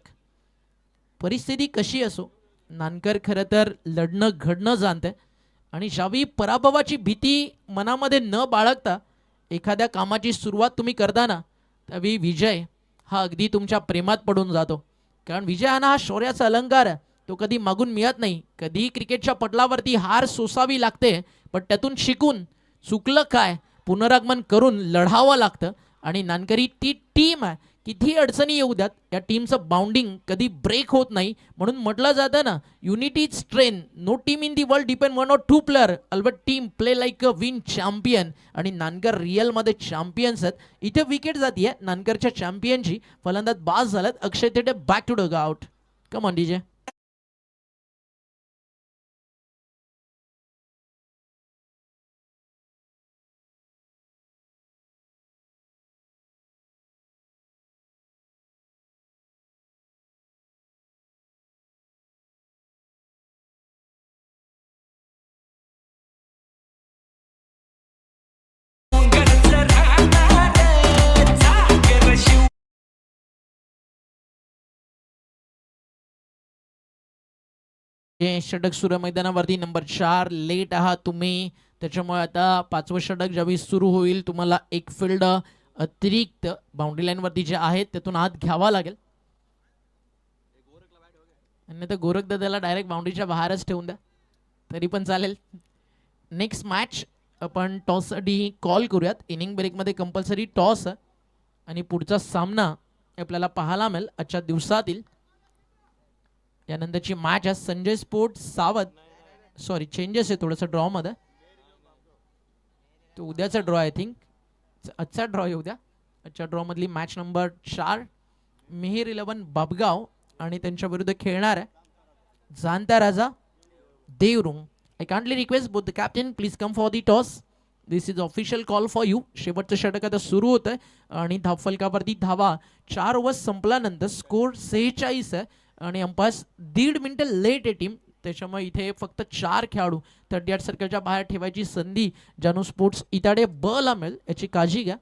परिस्थिती कशी असो, नानकर खरं तर लढणं घडणं जाणतंय. आणि ज्यावेळी पराभवाची भीती मनामध्ये न बाळगता एखाद्या कामाची सुरुवात तुम्ही करताना त्यावेळी विजय हा अगदी तुमच्या प्रेमात पडून जातो. कारण विजयानं हा शौर्याचा अलंकार आहे, तो कधी मागून मिळत नाही. कधी क्रिकेटच्या पटलावरती हार सोसावी लागते, पण त्यातून शिकून चुकलं काय पुनरागमन करून लढावं लागतं. आणि नानकरी ती टीम आहे, किती अडचणी येऊ द्यात या टीमचं बाउंडिंग कधी ब्रेक होत नाही. म्हणून म्हटलं जातं ना, unity is strength. No team in the world depend 1 or 2 player, albeit team play like a win champion. आणि नानकर रिअलमध्ये चॅम्पियन्स आहेत. इथे विकेट जाती आहे नानकरच्या चॅम्पियनची. फलंदाज बाद झाल्यात. Akshay Thete back to dugout. Come on DJ. षटक सुरू मैदानावरती नंबर 4. लेट आहात तुम्ही, त्याच्यामुळे आता 5वं षटक ज्यावेळी सुरू होईल तुम्हाला एक फील्ड अतिरिक्त बाउंड्री लाईन वरती जे आहेत त्यातून आत घ्यावा लागेल. आणि तर गोरख दादाला डायरेक्ट बाउंड्रीच्या बाहेरच ठेवून द्या तरी पण चालेल. नेक्स्ट मॅच आपण टॉससाठी कॉल करूयात. इनिंग ब्रेकमध्ये कंपल्सरी टॉस आणि पुढचा सामना आपल्याला पाहायला मिळेल आजच्या दिवसातील. यानंतरची मॅच आहे संजय स्पोर्ट सावध सॉरी चेंजेस आहे थोडंसं ड्रॉमध्ये. तो उद्याचा ड्रॉ आय थिंक, आजचा ड्रॉ आहे उद्या. आजच्या ड्रॉमधली मॅच नंबर 4 मिहिर 11 बाबगाव आणि त्यांच्या विरुद्ध खेळणार आहे Janata Raja Devrung. I kindly request both the captain please come for the toss. This is official call for you. शेवटचं षटक आता सुरू होतं आणि धावफलकावरती धावा 4 ओव्हर्स संपल्यानंतर स्कोर 46 आहे आणि अंपायर्स 1.5 मिनिटं लेट आहे टीम. त्याच्यामुळे इथे फक्त 4 खेळाडू 38 सर्कलच्या बाहेर ठेवायची संधी जानू स्पोर्ट्स इताडे बला मिळेल याची काळजी घ्या.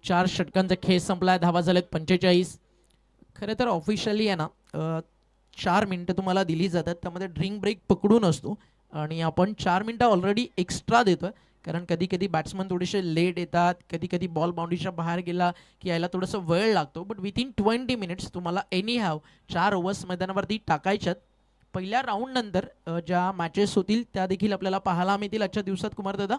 चार षटकांचा खेळ संपलाय. धावा झाल्यात 45. खरं तर ऑफिशियली आहे ना 4 मिनिटं तुम्हाला दिली जातात. त्यामध्ये ड्रिंक ब्रेक पकडून असतो आणि आपण 4 मिनिटं ऑलरेडी एक्स्ट्रा देतोय कारण कधी कधी बॅट्समन थोडेसे लेट येतात, कधी कधी बॉल बाउंड्रीच्या बाहेर गेला की यायला थोडंसं वेळ लागतो. बट विथिन 20 मिनिट्स तुम्हाला एनी हॅव 4 ओव्हर्स मैदानावरती टाकायच्यात. पहिल्या राऊंड नंतर ज्या मॅचेस होतील त्या देखील आपल्याला पाहायला मिळतील आजच्या दिवसात कुमार दादा.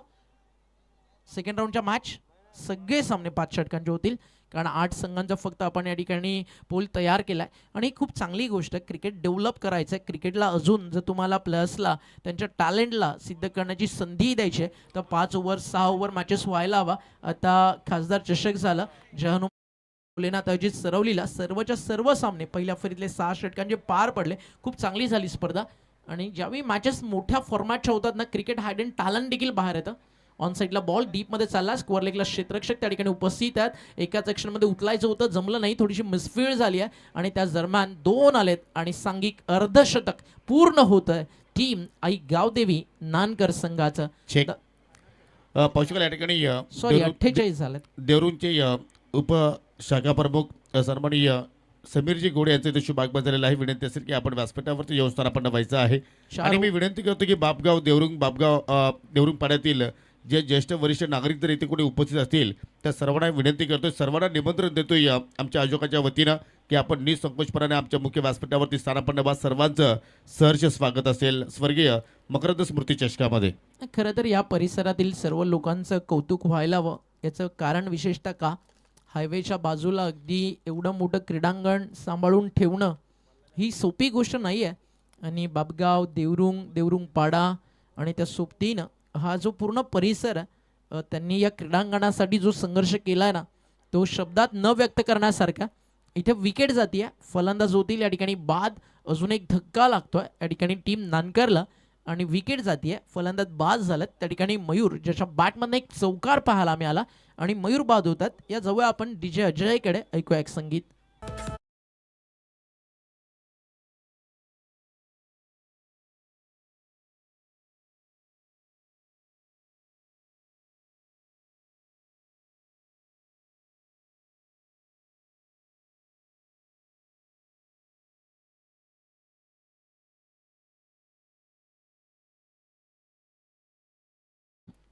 सेकंड राऊंडच्या मॅच सगळे सामने 5 षटकांचे होतील कारण 8 संघांचा फक्त आपण या ठिकाणी पोल तयार केलाय आणि खूप चांगली गोष्ट आहे. क्रिकेट डेव्हलप करायचं आहे. क्रिकेटला अजून जर तुम्हाला प्लेयर्सला त्यांच्या टॅलेंटला सिद्ध करण्याची संधी द्यायची आहे तर 5 ओव्हर 6 ओव्हर मॅचेस व्हायला हवा. आता खासदार चषक झालं, जहानू भोलेनाथ अजित सरवलीला सर्वच्या सर्व सामने पहिल्या फेरीतले 6 षटकांचे पार पडले. खूप चांगली झाली स्पर्धा आणि ज्यावेळी मॅचेस मोठ्या फॉर्मॅटच्या होतात ना क्रिकेट हायडन टॅलेंट देखील बाहेर येतं. ऑन साईडला बॉल डीपमध्ये चालला, स्क्वेअर लेगला क्षेत्ररक्षक त्या ठिकाणी उपस्थित आहेत. एकाच ॲक्शनमध्ये उचलायचं होतं, जमलं नाही, थोडीशी मिसफील्ड झाली आहे आणि त्या दरम्यान 2 आलेत आणि सांघिक अर्धशतक पूर्ण होतं टीम आई गावदेवी नानकर संघाचं. चेक पौशिकल या ठिकाणी सॉरी 48 झालेत. देवरूंचे उपशाखा प्रमुख सन्माननीय समीरजी गोडे यांचे इथे शुभ आगमन झालेलं आहे. विनंती असेल की आपण व्यासपीठावरती व्यवस्थान आपण व्हायचं आहे आणि मी विनंती करतो की बाबगाव देवरुंग पाड्यातील जे ज्येष्ठ वरिष्ठ नागरिक जर इथे कोणी उपस्थित असतील त्या सर्वांना विनंती करतोय, सर्वांना निमंत्रण देतोय आमच्या आयोजकाच्या वतीनं की आपण निसंकोचपणाने आमच्या मुख्य व्यासपीठावरती स्थानापन्न व्हा. सर्वांचं सहर्ष स्वागत असेल स्वर्गीय मकरंद स्मृती चषकामध्ये. खरं तर या परिसरातील सर्व लोकांचं कौतुक व्हायला हवं. याचं कारण विशेषतः का हायवेच्या बाजूला अगदी एवढं मोठं क्रीडांगण सांभाळून ठेवणं ही सोपी गोष्ट नाही आहे आणि बाबगाव देवरुंग पाडा आणि त्या सोबतीनं हा जो पूर्ण परिसर आहे त्यांनी या क्रीडांगणासाठी जो संघर्ष केला आहे ना तो शब्दात न व्यक्त करण्यासारखा. इथे विकेट जाते आहे, फलंदाज होतील या ठिकाणी बाद, अजून एक धक्का लागतोय या ठिकाणी टीम नानकरला आणि विकेट जाते आहे, फलंदाज बाद झालात. त्या ठिकाणी मयूर ज्याच्या बॅटमधनं एक चौकार पाहायला मिळाला आणि मयूर बाद होतात. या जवळ आपण DJ अजयकडे ऐकूया एक संगीत.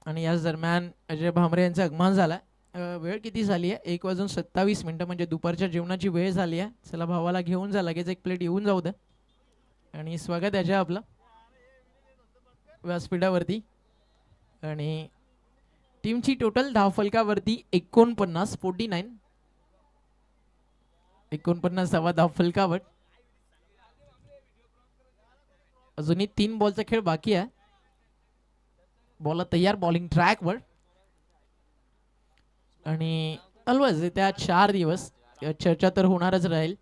आणि याच दरम्यान अजय भामरे यांचं आगमन झालं. वेळ किती झाली आहे? 1:27 म्हणजे दुपारच्या जेवणाची वेळ झाली आहे. चला भावाला घेऊन जा, लगेच एक प्लेट येऊन जाऊ द्या. आणि स्वागत आहे आपलं व्यासपीठावरती आणि टीमची टोटल धावफलकावरती 49 धावफलकावर. अजूनही 3 बॉलचा खेळ बाकी आहे. बॉल तयार बॉलिंग ट्रॅकवर आणि ऑलवेज येत्या 4 दिवस चर्चा तर होणारच राहील.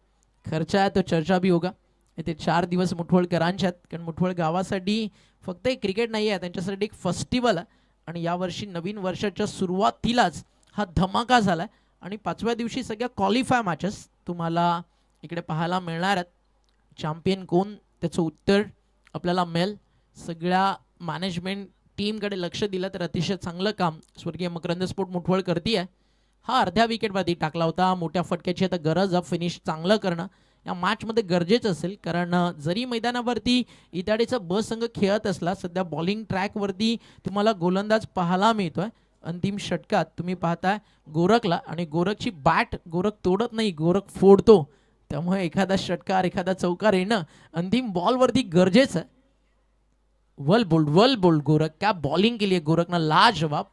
खर्च आहे तो चर्चा भी होगा. येते 4 दिवस मुठवळकरांच्या आहेत कारण मुठवळ गावासाठी फक्त एक क्रिकेट नाही आहे, त्यांच्यासाठी एक फेस्टिवल आहे आणि यावर्षी नवीन वर्षाच्या सुरुवातीलाच हा धमाका झाला आणि 5व्या दिवशी सगळ्या क्वालिफाय मॅचेस तुम्हाला इकडे पाहायला मिळणार आहेत. चॅम्पियन कोण त्याचं उत्तर आपल्याला मिळेल. सगळ्या मॅनेजमेंट टीमकडे लक्ष दिलं तर अतिशय चांगलं काम स्वर्गीय मकरंद स्पोर्ट मुठवळ करते आहे. हा अर्ध्या विकेटवरती टाकला होता, मोठ्या फटक्याची आता गरज आहे. फिनिश चांगलं करणं या मॅचमध्ये गरजेचं असेल कारण जरी मैदानावरती इताडीचा ब संघ खेळत असला सध्या बॉलिंग ट्रॅकवरती तुम्हाला गोलंदाज पाहायला मिळतोय. अंतिम षटकात तुम्ही पाहताय गोरखला आणि गोरखची बॅट गोरख तोडत नाही, गोरख फोडतो. त्यामुळे एखादा षटकार एखादा चौकार येणं अंतिम बॉलवरती गरजेचं आहे. वेल बोल्ड गोरख, क्या बॉलिंग केली आहे गोरखनं, लाजवाब.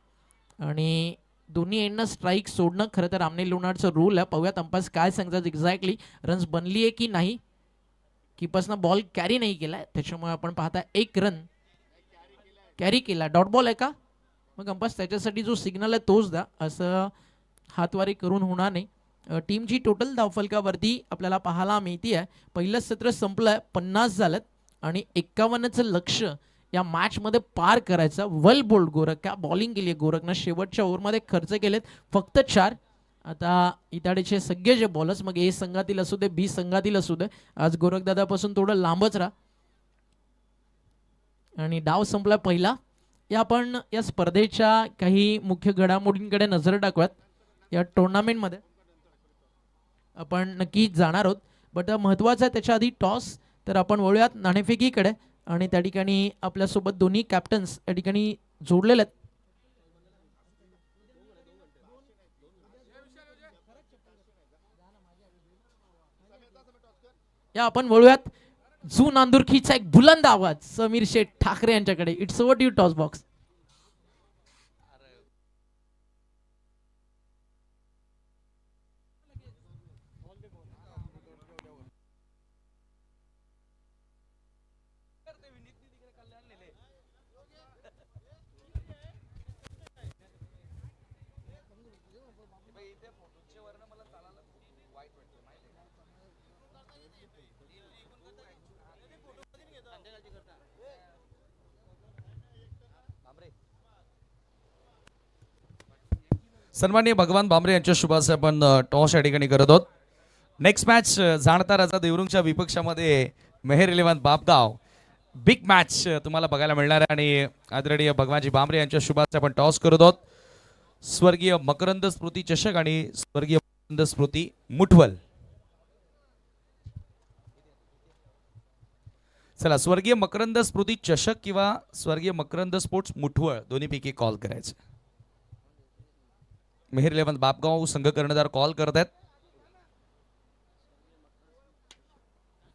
आणि दोन्ही एंडनं स्ट्राईक सोडणं खरं तर रामने लोणारचं रूल आहे. पाहूयात अंपायर्स काय सांगतात एक्झॅक्टली. रन्स बनली आहे की नाही. कीपर्सनं बॉल कॅरी नाही केलाय, त्याच्यामुळे आपण पाहता 1 रन कॅरी केला. डॉट बॉल आहे का, मग अंपायर्स त्याच्यासाठी जो सिग्नल आहे तोच द्या. असं हातवारी करून होणार नाही. टीमची टोटल धावफलकावरती आपल्याला पाहायला मिळते आहे. पहिलं सत्र संपलं आहे, 50 झालं आणि 51चं लक्ष या मॅचमध्ये पार करायचं. वेल बोल्ड गोरख, क्या बॉलिंग केली आहे गोरखनं. शेवटच्या ओव्हरमध्ये खर्च केलेत फक्त 4. आता इताडेचे सगळे जे बॉलर्स, मग ए संघातील असू दे बी संघातील असू दे, आज गोरखदादापासून थोडं लांबच राहा. आणि डाव संपला पहिला. आपण या स्पर्धेच्या काही मुख्य घडामोडींकडे नजर टाकूयात. या टुर्नामेंटमध्ये आपण नक्की जाणार आहोत, बट महत्त्वाचं आहे त्याच्या आधी टॉस. तर आपण वळूयात नाणेफेकीकडे आणि त्या ठिकाणी आपल्यासोबत दोन्ही कॅप्टन्स या ठिकाणी जोडलेले आहेत. या आपण वळूयात जू नांदुरकीचा एक बुलंद आवाज समीर शेठ ठाकरे यांच्याकडे. It's over to you toss box. सन्माननीय भगवान भामरे यांच्या शुभास आपण टॉस या ठिकाणी करत आहोत. नेक्स्ट मॅच जाणता राजा देवरुंगच्या विपक्षामध्ये मेहर 11 बापगाव. बिग मॅच तुम्हाला बघायला मिळणार आहे आणि आदरणीय भगवानजी भामरे यांच्या शुभास आपण टॉस करत आहोत. स्वर्गीय मकरंद स्मृती चषक आणि स्वर्गीय मकरंद स्मृती मुठवल. चला, स्वर्गीय मकरंद स्मृती चषक किंवा स्वर्गीय मकरंद स्पोर्ट्स मुठवळ दोन्हीपैकी कॉल करायचं. मेहर 11 बापगाव संघ कर्णधार कॉल करत आहेत.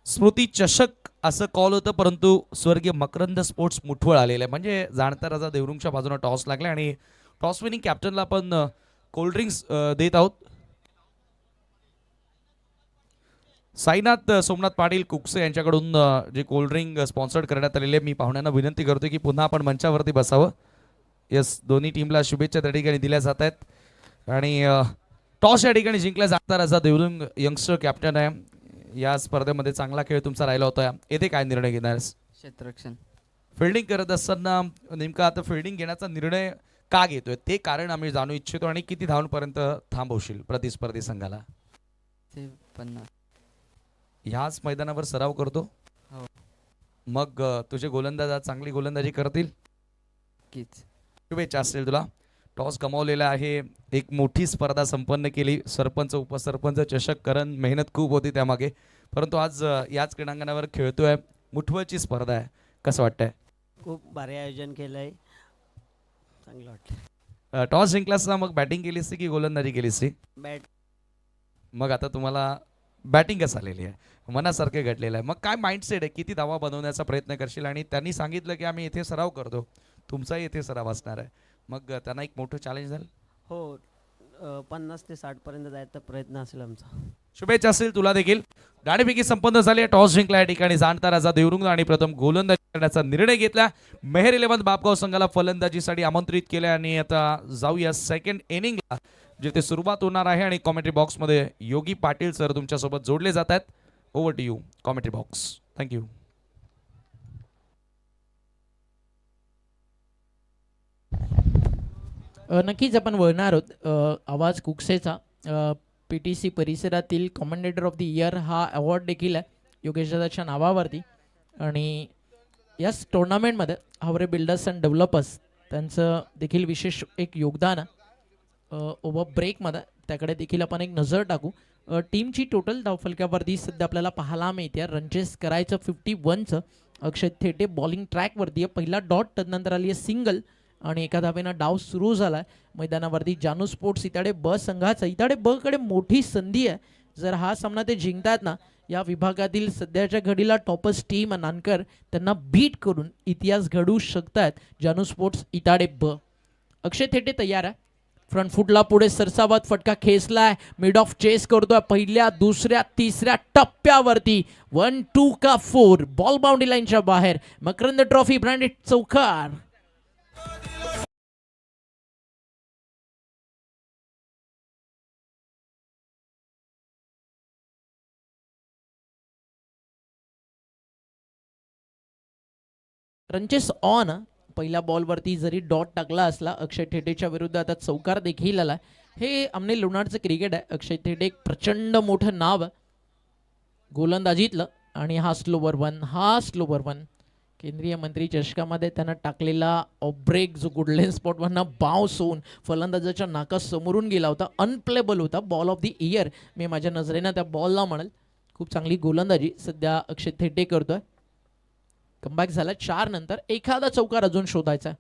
स्मृती चषक असं कॉल होतं, परंतु स्वर्गीय मकरंद स्पोर्ट्स मुठवळ आलेलं आहे. म्हणजे जाणता राजा देवरुंगच्या बाजूने टॉस लागला आणि टॉस विनिंग कॅप्टनला आपण कोल्ड्रिंक्स देत आहोत. साईनाथ सोमनाथ पाटील कुकसे यांच्याकडून जे कोल्ड्रिंक स्पॉन्सर्ड करण्यात आलेले, मी पाहुण्यांना विनंती करतो की पुन्हा आपण मंचावरती बसावं. यस, दोन्ही टीमला शुभेच्छा त्या ठिकाणी दिल्या जात आहेत. आणि टॉस या ठिकाणी जिंकला जाता राजा देवरुंग यंगस्टर कॅप्टन आहे. या स्पर्धेमध्ये चांगला खेळ तुमचा राहिला होता. येथे काय निर्णय घेणार? क्षेत्ररक्षण. फिल्डिंग करत असताना नेमका आता फिल्डिंग घेण्याचा निर्णय का घेतोय ते कारण आम्ही जाणू इच्छितो. आणि किती धावांपर्यंत थांबवशील प्रतिस्पर्धी संघाला? ते 50. ह्याच मैदानावर सराव करतो. हो. मग तुझे गोलंदाज आज चांगली गोलंदाजी करतील. कीच. शुभेच्छा असतील तुला. टॉस गमावलेला आहे. एक मोठी स्पर्धा संपन्न केली. सरपंच उपसरपंच चषक करण मेहनत खूप होती त्यामागे, परंतु आज याच क्रीडांगणावर खेळतोय. मुठवळची स्पर्धा आहे. कसं वाटतंय? खूप भारी आयोजन केलंय, चांगलं वाटलं. टॉस जिंकलास ना, मग बॅटिंग केलीस की गोलंदाजी केलीस? बॅट मग आता तुम्हाला बॅटिंगच आलेली आहे, मनासारखे घडलेलं आहे. मग काय माइंडसेट आहे? किती धावा बनवण्याचा प्रयत्न करशील? आणि त्यांनी सांगितलं की आम्ही इथे सराव करतो, तुमचाही इथे सराव असणार आहे. मग त्यांना एक मोठं चॅलेंज झालं. हो, 50 ते 60 पर्यंत जायचा प्रयत्न असेल आमचा. शुभेच्छा असेल तुला देखील. नाणेफेकी संपन्न झाली. टॉस जिंकला या ठिकाणी जाणता राजा देवरुंग आणि प्रथम गोलंदाजी करण्याचा निर्णय घेतला. मेहर 11 बापगाव संघाला फलंदाजीसाठी आमंत्रित केले. आणि आता जाऊया सेकंड इनिंगला, जिथे सुरुवात होणार आहे. आणि कॉमेंट्री बॉक्समध्ये योगी पाटील सर तुमच्यासोबत जोडले जात आहेत. Over to you commentary box. Thank you. नक्कीच आपण वळणार आहोत. आवाज कुकसेचा PTC परिसरातील कॉमेंडेटर ऑफ द इयर हा अवॉर्ड देखील आहे योगेश दादाच्या नावावरती. आणि याच टुर्नामेंटमध्ये हावरे बिल्डर्स अँड डेव्हलपर्स त्यांचं देखील विशेष एक योगदान आहे ओव्हर ब्रेकमध्ये, त्याकडे देखील आपण एक नजर टाकू. टीमची टोटल धावफलकावरती सध्या आपल्याला पाहायला मिळते. रनचेस करायचं 51चं. अक्षय थेटे बॉलिंग ट्रॅकवरती आहे. पहिला डॉट, त्यानंतर आली आहे सिंगल आणि एका धावेनं डाव सुरू झाला आहे मैदानावरती. जानू स्पोर्ट्स इताडे ब संघाचा, इताडे ब कडे मोठी संधी आहे जर हा सामना ते जिंकतात ना, या विभागातील सध्याच्या घडीला टॉपर्स टीम नानकर त्यांना बीट करून इतिहास घडवू शकतात. जानू स्पोर्ट्स इताडे ब. अक्षय थेटे तयार आहे. फ्रंट फुटला पुढे सरसावत फटका खेचलाय. मिड ऑफ चेस करतोय पहिल्या दुसऱ्या तिसऱ्या टप्प्यावरती. 1-2 का 4 बॉल बाउंड्री लाईनच्या बाहेर. मकरंद ट्रॉफी ब्रँडेड चौकार. रनचेस ऑन. पहिल्या बॉलवरती जरी डॉट टाकला असला अक्षय थेटेच्या विरुद्ध आता चौकार देखील आला. हे आमने लोणारचं क्रिकेट आहे. अक्षय थेटे एक प्रचंड मोठं नाव आहे गोलंदाजीतलं. आणि हा स्लोवर वन केंद्रीय मंत्री चषकामध्ये त्यांना टाकलेला ब्रेक जो गुडलेन स्पॉटवरनं बाउन्स होऊन फलंदाजाच्या नाकासमोरून गेला होता. अनप्लेबल होता. बॉल ऑफ द इयर मी माझ्या नजरेनं त्या बॉलला म्हणेल. खूप चांगली गोलंदाजी सध्या अक्षय थेटे करतोय. कमबॅक झाला 4 नंतर. एखादा चौकार अजून शोधायचा.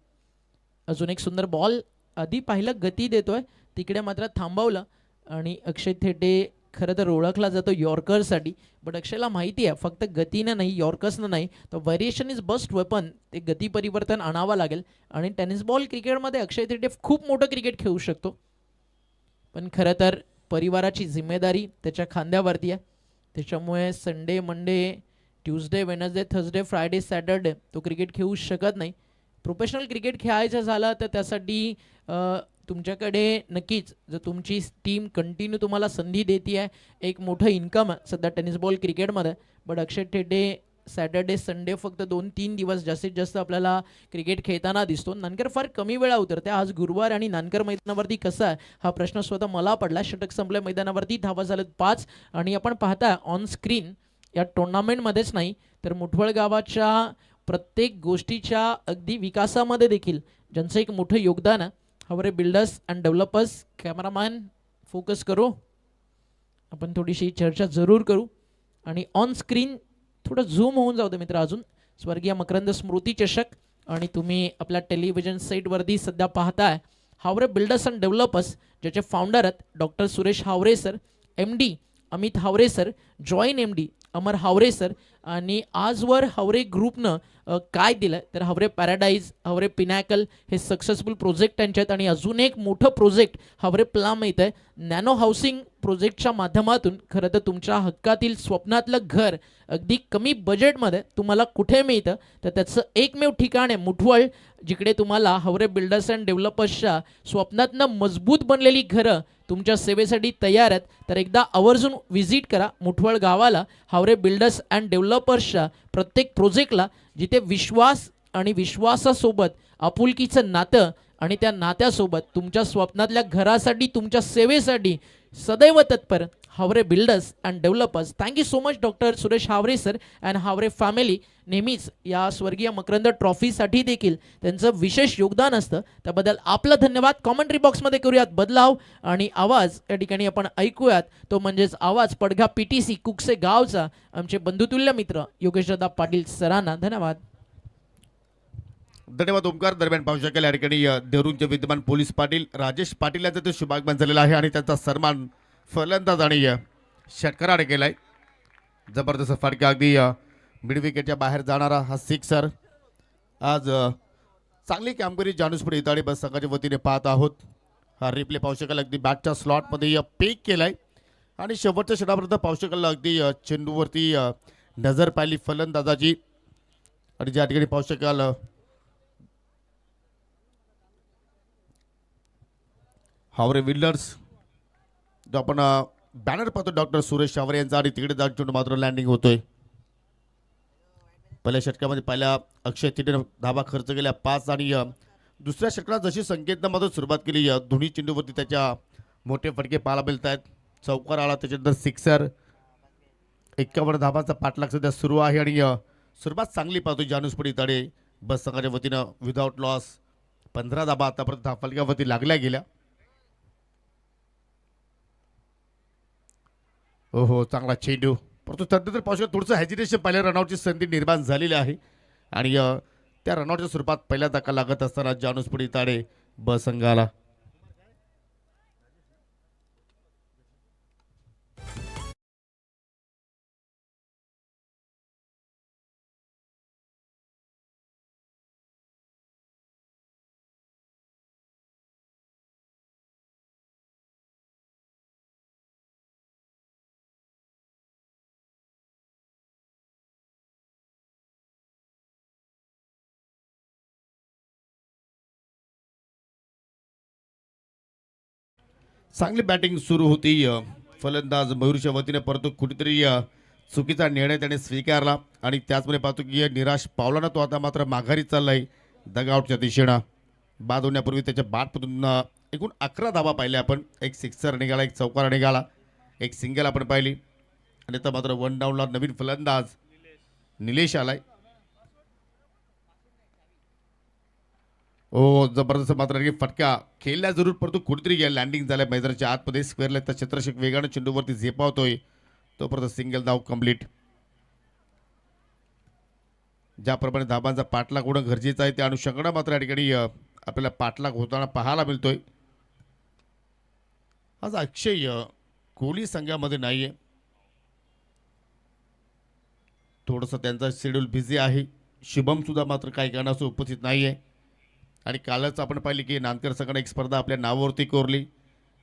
अजून एक सुंदर बॉल. आधी पाहिलं गती देतोय, तिकडे मात्र थांबवलं. आणि अक्षय थेटे खरं तर ओळखला जातो यॉर्करसाठी. बट अक्षयला माहिती आहे फक्त गतीनं नाही, यॉर्कर्सनं नाही, तर व्हेरिएशन इज बेस्ट वेपन. ते गती परिवर्तन आणावं लागेल. आणि टेनिस बॉल क्रिकेटमध्ये अक्षय थेटे खूप मोठं क्रिकेट खेळू शकतो. पण खरं तर परिवाराची जिम्मेदारी त्याच्या खांद्यावरती आहे. त्याच्यामुळे Sunday, Monday, Tuesday, Wednesday, Thursday, Friday, Saturday तो क्रिकेट खेळू शकत नाही. प्रोफेशनल क्रिकेट खेळायचं झालं तर त्यासाठी तुमच्याकडे नक्कीच जर तुमची टीम कंटिन्यू तुम्हाला संधी देते आहे, एक मोठं इन्कम आहे सध्या टेनिस बॉल क्रिकेटमध्ये. But Akshay Thete Saturday, Sunday फक्त 2-3 दिवस जास्तीत जास्त आपल्याला क्रिकेट खेळताना दिसतो. नानकर फार कमी वेळा उतरते. आज गुरुवार आणि नानकर मैदानावरती कसा आहे हा प्रश्न स्वतः मला पडला. षटक संपल्या मैदानावरती. धावा झालेत 5. आणि आपण पाहता ऑन स्क्रीन या टुर्नामेंटमध्येच नाही तर मुठवळ गावाच्या प्रत्येक गोष्टीच्या अगदी विकासामध्ये देखील ज्यांचं एक मोठं योगदान आहे. Haware builders and developers. Cameraman focus करू. आपण थोडीशी चर्चा जरूर करू. आणि ऑन स्क्रीन थोडं झूम होऊन जाऊ दे मित्र. अजून स्वर्गीय मकरंद स्मृती चषक. आणि तुम्ही आपल्या टेलिव्हिजन सेटवरती सध्या पाहताय हावरे बिल्डर्स अँड डेव्हलपर्स, ज्याचे फाउंडर आहेत doctor Suresh Haware sir, MD Amit Haware sir, join MD अमर हावरे सर. आणि आजवर हावरे ग्रुपनं काय दिलं तर हावरे पॅराडाईज, हावरे पिनॅकल हे सक्सेसफुल प्रोजेक्ट त्यांचे आहेत. आणि अजून एक मोठं प्रोजेक्ट हावरे प्लाम येत आहे. नॅनो हाऊसिंग प्रोजेक्टच्या माध्यमातून खरं तर तुमच्या हक्कातील स्वप्नातलं घर अगदी कमी बजेटमध्ये तुम्हाला कुठे मिळतं तर त्याचं एकमेव ठिकाण आहे मुठवळ, जिकडे तुम्हाला हावरे बिल्डर्स अँड डेव्हलपर्सच्या स्वप्नातनं मजबूत बनलेली घरं तुमच्या सेवेसाठी तयार आहेत. तर एकदा आवर्जून व्हिजिट करा मुठवळ गावाला. हावरे बिल्डर्स अँड डेव्हलपर्सच्या प्रत्येक प्रोजेक्टला जिथे विश्वास आणि विश्वासासोबत आपुलकीचं नातं आणि त्या नात्यासोबत तुमच्या स्वप्नातल्या घरासाठी, तुमच्या सेवेसाठी सदैव तत्पर Haware builders and developers. Thank you so much doctor Suresh Haware sir and Haware family. नेहमीच या स्वर्गीय मकरंद ट्रॉफीसाठी देखील त्यांचं विशेष योगदान असतं. त्याबद्दल आपलं धन्यवाद. कॉमेंट्री बॉक्समध्ये करूयात बदलाव आणि आवाज या ठिकाणी आपण ऐकूयात. तो म्हणजेच आवाज पडघा PTC कुकसे गावचा आमचे बंधुतुल्य मित्र योगेशदादा पाटील सरांना. धन्यवाद. धन्यवाद ओमकार. दरम्यान पाहू शकेल या ठिकाणी देवरूंचे विद्यमान पोलीस पाटील राजेश पाटील यांचा ते शुभागमन झालेला आहे. आणि त्यांचा सन्मान फलंदाज आणि षटकाराने केलाय. जबरदस्त फटका अगदी मिड विकेटच्या बाहेर जाणारा हा सिक्सर. आज चांगली कामगिरी जानूसपुढे इताडे बस संघाच्या वतीने पाहत आहोत. हा रिप्ले पाहू शकाल अगदी बॅटच्या स्लॉटमध्ये पेक केलाय. आणि शेवटच्या षटापर्यंत पाहू शकाल अगदी चेंडूवरती नजर पाहिली फलंदाजाची. आणि ज्या ठिकाणी पाहू शकाल हावरे बिल्डर्स जो आपण बॅनर पाहतो डॉक्टर सुरेश हावरे यांचा. आणि तिकडे जाऊन चेंडू मात्र लँडिंग होतोय. पहिल्या षटकामध्ये पहिल्या अक्षय थेटेने धावा खर्च केल्या 5. आणि दुसऱ्या षटकात जशी संकेतनं मात्र सुरुवात केली दोन्ही चेंडूवरती त्याच्या मोठे फटके पाहायला मिळत आहेत. चौकार आला, त्याच्यानंतर सिक्सर. 51 धावांचा पाठलाग सध्या सुरू आहे. आणि सुरुवात चांगली पाहतो जानूसपुढे इताडे बस संघाच्या वतीनं विदाऊट लॉस. 15 धावा आतापर्यंत फलकावरती लागल्या गेल्या. हो चांगला चेंडू, परंतु सध्या तर पाहू थोडंसं हॅजिटेशन पहिल्या रनआउटची संधी निर्माण झालेली आहे. आणि त्या रनआउटच्या स्वरूपात पहिला धक्का लागत असताना जानूसपुढे इताडे ब संघाला. चांगली बॅटिंग सुरू होती फलंदाज मयूरच्या वतीने, परंतु कुठेतरी चुकीचा निर्णय त्याने स्वीकारला आणि त्याचमुळे पाहतो की निराश पावला तो आता मात्र माघारी चाललाय डगआउटच्या दिशेनं. बाद होण्यापूर्वी त्याच्या बॅटमधून एकूण 11 धावा पाहिल्या आपण. एक सिक्सर निघाला, एक चौकार निघाला, एक सिंगल आपण पाहिली आणि आता मात्र वन डाऊनला नवीन फलंदाज निलेश आलाय. ओ जबरदस्त मात्र की फटका खेळला जरूर, परंतु कुठेतरी या लँडिंग झाल्या मैदानाच्या आतमध्ये. स्क्वेअरला तर क्षेत्ररक्षक वेगानं चेंडूवरती झेपावतोय, तोपर्यंत सिंगल धाव कंप्लीट. ज्याप्रमाणे धाबांचा पाठलाग होणं गरजेचं आहे त्या अनुषंगानं मात्र या ठिकाणी आपल्याला पाठलाग होताना पाहायला मिळतोय. आज अक्षय कोहली संघामध्ये नाहीये, थोडंसं त्यांचा शेड्यूल बिझी आहे. शुभम सुद्धा मात्र काही कारणास्तव उपस्थित नाहीये. आणि कालच आपण पाहिली की नांदकर संघाने एक स्पर्धा आपल्या नावावरती कोरली.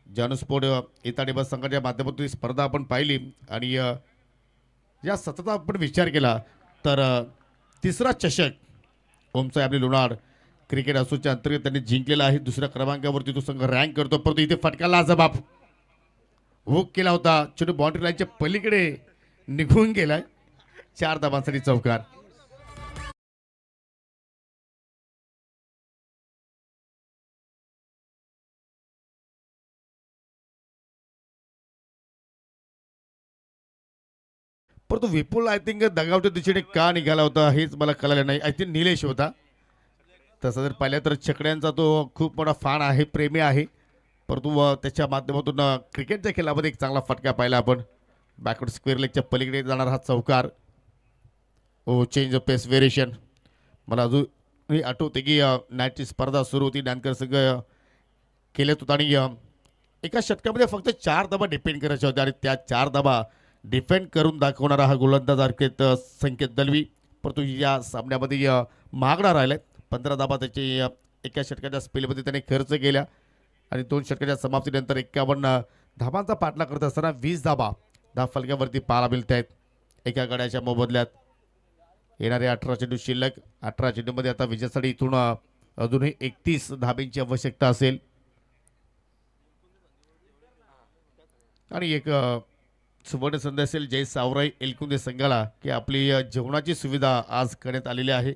जानस्पोर्ट इताडी बस संघाच्या माध्यमातून ही स्पर्धा आपण पाहिली आणि या सततचा आपण विचार केला तर तिसरा चषक ओमसाहेब आपली लोणार क्रिकेट असोसिएशनच्या अंतर्गत त्यांनी जिंकलेला आहे. दुसऱ्या क्रमांकावरती तो संघ रँक करतो, परंतु इथे फटका लाजबाब हुक केला होता. चेंडू बाउंड्री लाईनच्या पलीकडे निघून गेलाय. 4 धावांसाठी चौकार. परंतु विपुल आय थिंक दगावच्या दिशेने का निघाला होता हेच मला कळालं नाही. आय थिंक निलेश होता. तसं जर पाहिलं तर छकड्यांचा तो खूप मोठा फॅन आहे, प्रेमी आहे, परंतु त्याच्या माध्यमातून क्रिकेटच्या खेळामध्ये एक चांगला फटका पाहिला आपण. बॅकवर्ड स्क्वेअर लेगच्या पलीकडे जाणार हा चौकार. ओ चेंज ऑफ पेस व्हेरिएशन. मला अजूनही आठवते की नाईटची स्पर्धा सुरू होती, नांदकर संघ केलेत होता आणि एका षटकामध्ये फक्त 4 धाबा डिपेंड करायच्या होत्या आणि त्या 4 धाबा डिफेंड करून दाखवणारा हा गोलंदाज संकेत दलवी, परंतु या सामन्यामध्ये महागडा राहिला. 15 धाबा त्याचे एका षटकाच्या स्पेलमध्ये त्याने खर्च केल्या आणि 2 षटकाच्या समाप्तीनंतर 51 धाबांचा पाठलाग करत असताना 20 धाबा फलक्यावरती पाहायला मिळत आहेत एका गड्याच्या मोबदल्यात. येणारे 18 चेंडू शिल्लक. 18 चेंडूमध्ये आता विजयासाठी इथून अजूनही 31 धाब्यांची आवश्यकता असेल आणि एक सुवर्ण संधी असेल जय सावराई एलकुंदे संघाला की आपली जेवणाची सुविधा आज करण्यात आलेली आहे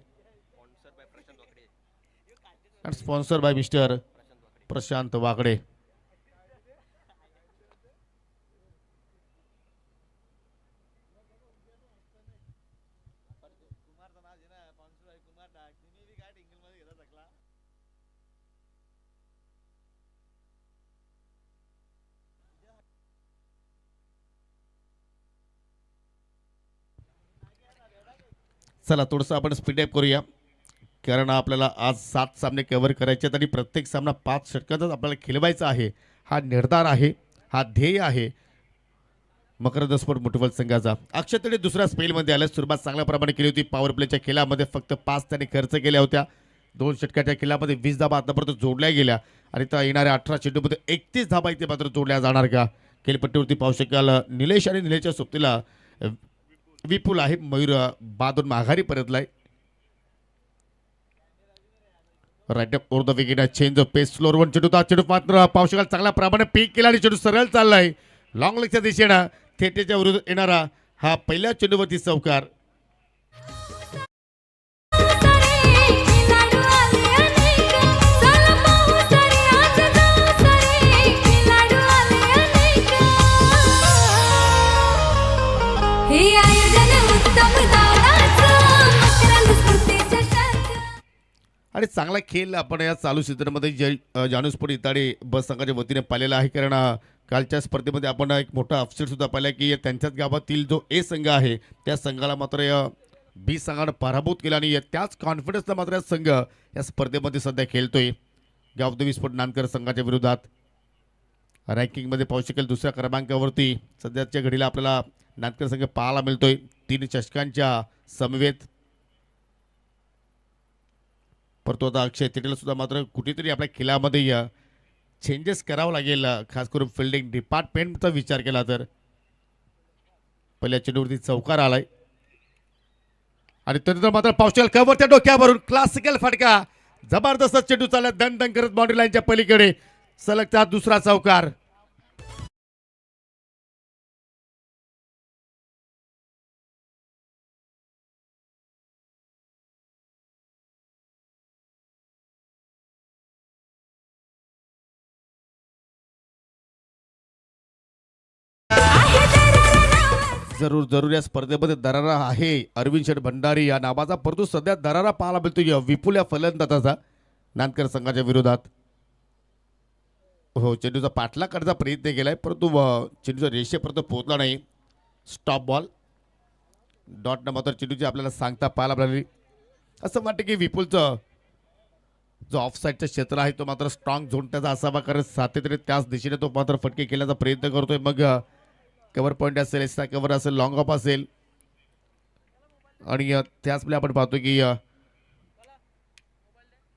आणि स्पॉन्सर बाय मिस्टर प्रशांत वाकडे. चला थोडंसं आपण स्पीड अप करूया कारण आपल्याला आज 7 सामने कव्हर करायचे आहेत आणि प्रत्येक सामना 5 षटकांचाच आपल्याला खेळवायचा आहे. हा निर्धार आहे, हा ध्येय आहे मकरंद स्पोर्ट मुठवल संघाचा. अक्षय तडे दुसऱ्या स्पेलमध्ये आल्या. सुरुवात चांगल्या प्रमाणे केली होती. पॉवर प्लेच्या खेळामध्ये फक्त 5 त्यांनी खर्च केल्या होत्या. 2 षटकाच्या खेळामध्ये 20 धाबा आतापर्यंत जोडल्या गेल्या आणि त्या येणाऱ्या 18 चेंडूमध्ये 31 धाबा इथे मात्र जोडल्या जाणार का. खेळपट्टीवरती पाहू शकाल निलेश आणि निलेशच्या सोबतीला विपुल आहे. मयूर बादून माघारी परतलाय. Right or the wicket change of pace. फ्लोर 1 चेंडू चेंडू मात्र पाहू शकाल चांगल्या प्रमाणे पीक केला आणि चेंडू सरळ चाललाय लॉंग लेगच्या दिशेनं. थेटेच्या विरुद्ध येणारा हा पहिल्या चेंडूवरती चौकार. खिलाडू आले अनेक चला पाहू सारे आज जाऊ सारे खिलाडू आले अनेक हे आयोजन उत्तम दानाचं मकरंद स्फूर्तीचं शर्त. आणि चांगला खेळ आपण या चालू सीझनमध्ये जानूस्पोर्ट इताडे बस संघाच्या वतीने पाहिलेला आहे कारण कालच्या स्पर्धेमध्ये आपण एक मोठा अपसेट सुद्धा पाहिला की त्यांच्याच गावातील जो ए संघ आहे त्या संघाला मात्र बी संघानं पराभूत केला आणि त्याच कॉन्फिडन्सला मात्र संघ या स्पर्धेमध्ये सध्या खेळतोय. गावदेवी स्पोर्ट नांदकर संघाच्या विरोधात रँकिंगमध्ये पाहू शकेल दुसऱ्या क्रमांकावरती सध्याच्या घडीला आपल्याला नांदकर संघ पाहायला मिळतोय 3 चषकांच्या समवेत. परंतु आता अक्षय तेटेला सुद्धा मात्र कुठेतरी आपल्या खेळामध्ये चेंजेस करावं लागेल खास करून फिल्डिंग डिपार्टमेंटचा विचार केला तर. पहिल्या चेंडूवरती चौकार आलाय आणि त्यानंतर मात्र पावसाळ कव्हरच्या डोक्यावरून क्लासिकल फटका. जबरदस्त चेंडू चालला दण दण करत बाउंड्री लाईनच्या पलीकडे. सलगचा दुसरा चौकार. जरूर या स्पर्धेमध्ये दरारा आहे. अरविंद शेठ भंडारी या नावाचा, परंतु सध्या दरारा पाहायला मिळतो विपुल या फलंदाजाचा नांदकर संघाच्या विरोधात. हो, चेंडूचा पाठलाग करण्याचा प्रयत्न केलाय, परंतु चेंडूच्या रेषेपर्यंत पोहोचला नाही. Stop ball. डॉट मात्र चेंडूची आपल्याला सांगता पाहायला मिळाली. असं वाटतं की विपुलचं जो ऑफ साईडचं क्षेत्र आहे तो मात्र स्ट्रॉंग झोन त्याचा असावा, कारण सातत्याने त्याच दिशेने तो मात्र फटके केल्याचा प्रयत्न करतोय. मग कव्हर पॉईंट असेल, एक्स्ट्रा कव्हर असेल, लॉंग ऑफ असेल, आणि त्याचवेळी आपण पाहतो की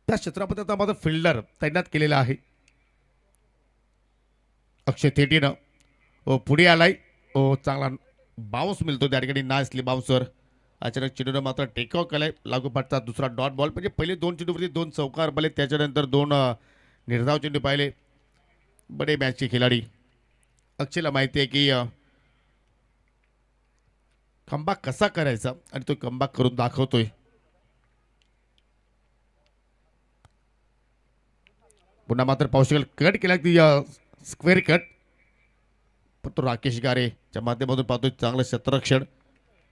त्या क्षेत्रामध्ये आता मात्र फिल्डर तैनात केलेला आहे अक्षय थेटीनं. पुढे आलाय. चांगला बाउन्स मिळतो त्या ठिकाणी. Nicely bouncer. अचानक चेंडूनं मात्र टेकऑफ केलाय. लागोपाठचा दुसरा डॉट बॉल. म्हणजे पहिले 2 चेंडूवरती 2 चौकार पाहिले, त्याच्यानंतर 2 निर्धाव चेंडू पाहिले. बडे मॅचचे खिलाडी. अक्षयला माहिती आहे की कमबॅक कसा करायचा, आणि तो कमबॅक करून दाखवतोय. पुन्हा मात्र पाहू शकेल कट केला ती स्क्वेअर कट, पण तो राकेश गारेच्या माध्यमातून पाहतोय चांगलं क्षेत्ररक्षण.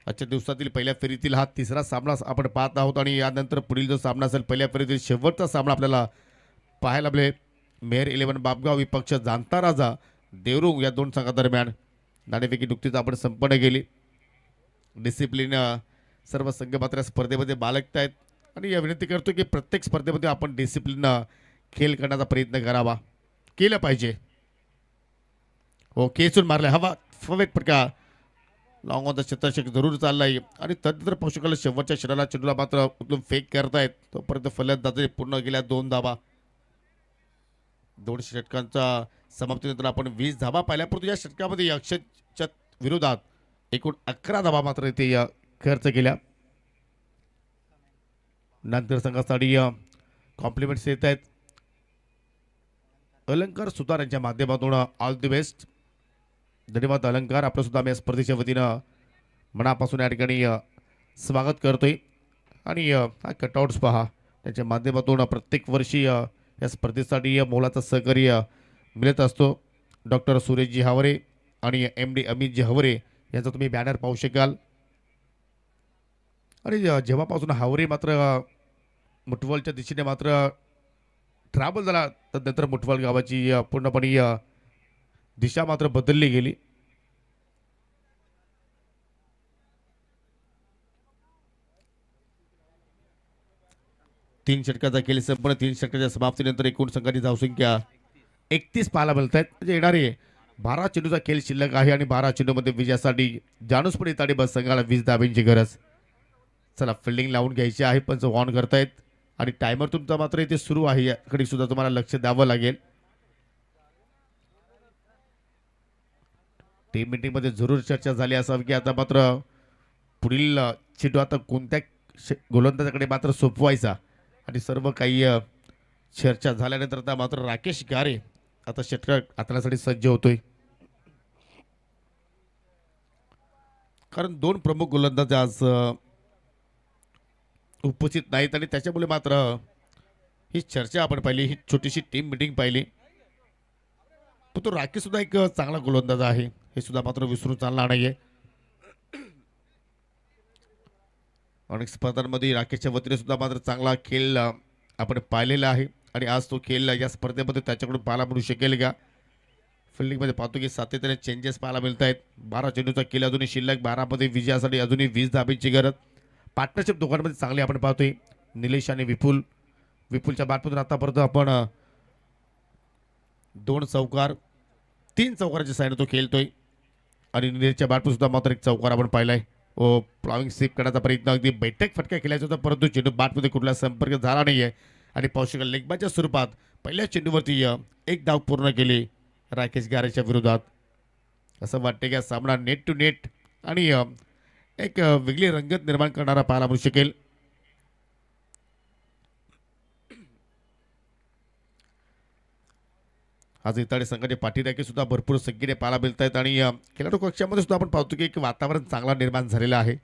आजच्या दिवसातील पहिल्या फेरीतील हा तिसरा सामना आपण पाहत आहोत, आणि यानंतर पुढील जो सामना असेल पहिल्या फेरीतील शेवटचा सामना आपल्याला पाहायला मिळेल. मेहर 11 बापगाव विपक्ष जाणता राजा देवरुंग या 2 संघादरम्यान. नाणेफेकी नुकतीच आपण संपन्न केली. डिसिप्लिन सर्व संघ मात्र स्पर्धेमध्ये बाळगत आहेत, आणि या विनंती करतो की प्रत्येक स्पर्धेमध्ये आपण डिसिप्लिन खेळ करण्याचा प्रयत्न करावा, केलं पाहिजे. हो, केसून मारले हवा फवेत पटका. लॉंग ऑनचा क्षेत्ररक्षक जरूर चाललाय, आणि तदनंतर पोषकाला शेवटच्या क्षणाला चेंडूला मात्र उचलून फेक करतायत. तोपर्यंत फलंदाजाने पूर्ण केल्या 2 धावा. 2 षटकांच्या समाप्तीनंतर आपण 20 धावा पाहिल्या, परंतु या षटकामध्ये अक्षयच्या विरोधात एकूण 11 धावा मात्र इथे खर्च केल्या. नंतर संघासाठी कॉम्प्लिमेंट्स येत आहेत. अलंकार सुतार यांच्या माध्यमातून ऑल द बेस्ट. धन्यवाद अलंकार, आपलं सुद्धा आम्ही या स्पर्धेच्या वतीनं मनापासून या ठिकाणी स्वागत करतोय. आणि हा कटआउट्स पहा, त्याच्या माध्यमातून प्रत्येक वर्षी या स्पर्धेसाठी मोलाचं सहकार्य मिळत असतो. डॉक्टर सुरेशजी हावरे आणि MD अमितजी हवरे यांचा तुम्ही बॅनर पाहू शकाल. आणि जेव्हापासून हावरे मात्र मुठवलच्या दिशेने मात्र ट्रॅव्हल झाला, तदनंतर मुठवल गावाची पूर्णपणे दिशा मात्र बदलली गेली. तीन षटकाचा खेळ संपन्न. 3 षटकाच्या समाप्तीनंतर एकूण संघाची धावसंख्या 31 पाहायला मिळत आहेत. म्हणजे येणारे 12 चेंडूचा खेळ शिल्लक आहे, आणि 12 चेंडूमध्ये विजयासाठी जानूसपणे ताडी बस संघाला 20 धाब्यांची गरज. चला, फिल्डिंग लावून घ्यायची आहे, पण ऑन करतायत, आणि टायमर तुमचा मात्र इथे सुरू आहे. याकडे सुद्धा तुम्हाला लक्ष द्यावं लागेल. टीम मीटिंगमध्ये जरूर चर्चा झाली असावी की आता मात्र पुढील चेंडू आता कोणत्या गोलंदाजाकडे मात्र सोपवायचा, आणि सर्व काही चर्चा झाल्यानंतर आता मात्र राकेश गारे आता षटकार हाताळण्यासाठी सज्ज होतोय. कारण 2 प्रमुख गोलंदाज आज उपस्थित नाहीत, आणि त्याच्यामुळे मात्र ही चर्चा आपण पाहिली, ही छोटीशी टीम मीटिंग पाहिली. पण तो राकेश सुद्धा एक चांगला गोलंदाज आहे, हे सुद्धा मात्र विसरून चालणार नाहीये. अनेक स्पर्धांमध्ये राकेशच्या वतीने सुद्धा मात्र चांगला खेळ आपण पाहिलेला आहे, आणि आज तो खेळ या स्पर्धेमध्ये त्याच्याकडून पाहायला मिळू शकेल का. फिल्डिंगमध्ये पाहतो की सातत्याने चेंजेस पाहायला मिळत आहेत. 12 चेंडूचा खेळ अजूनही शिल्लक. 12मध्ये विजयासाठी अजूनही 20 धाब्यांची गरज. पार्टनरशिप दोघांमध्ये चांगली आपण पाहतोय. निलेश आणि विपुलच्या बॅटमधून आतापर्यंत आपण 2 चौकार 3 चौकाराच्या साईडने तो खेळतोय, आणि निलेशच्या बॅटमधून सुद्धा मात्र 1 चौकार आपण पाहिलाय. प्लॉविंग स्वीप करण्याचा प्रयत्न, अगदी बैठक फटका खेळायचा होता, परंतु चेंडू बॅटमध्ये कुठला संपर्क झाला नाहीये, आणि पावशिका लेगबाच्या स्वरूपात पहिल्या चेंडूवरती 1 धाव पूर्ण केली राकेश गारेच्या विरोधात. असं वाटते की सामना नेट टू नेट आणि एक वेगळी रंगत निर्माण करणारा पाहायला मिळू शकेल. आज इताडे संघाचे पाठीराखे सुद्धा भरपूर संख्येने पाहायला मिळत आहेत, आणि खेळाडू कक्षामध्ये सुद्धा आपण पाहतो की एक वातावरण चांगला निर्माण झालेलं आहे.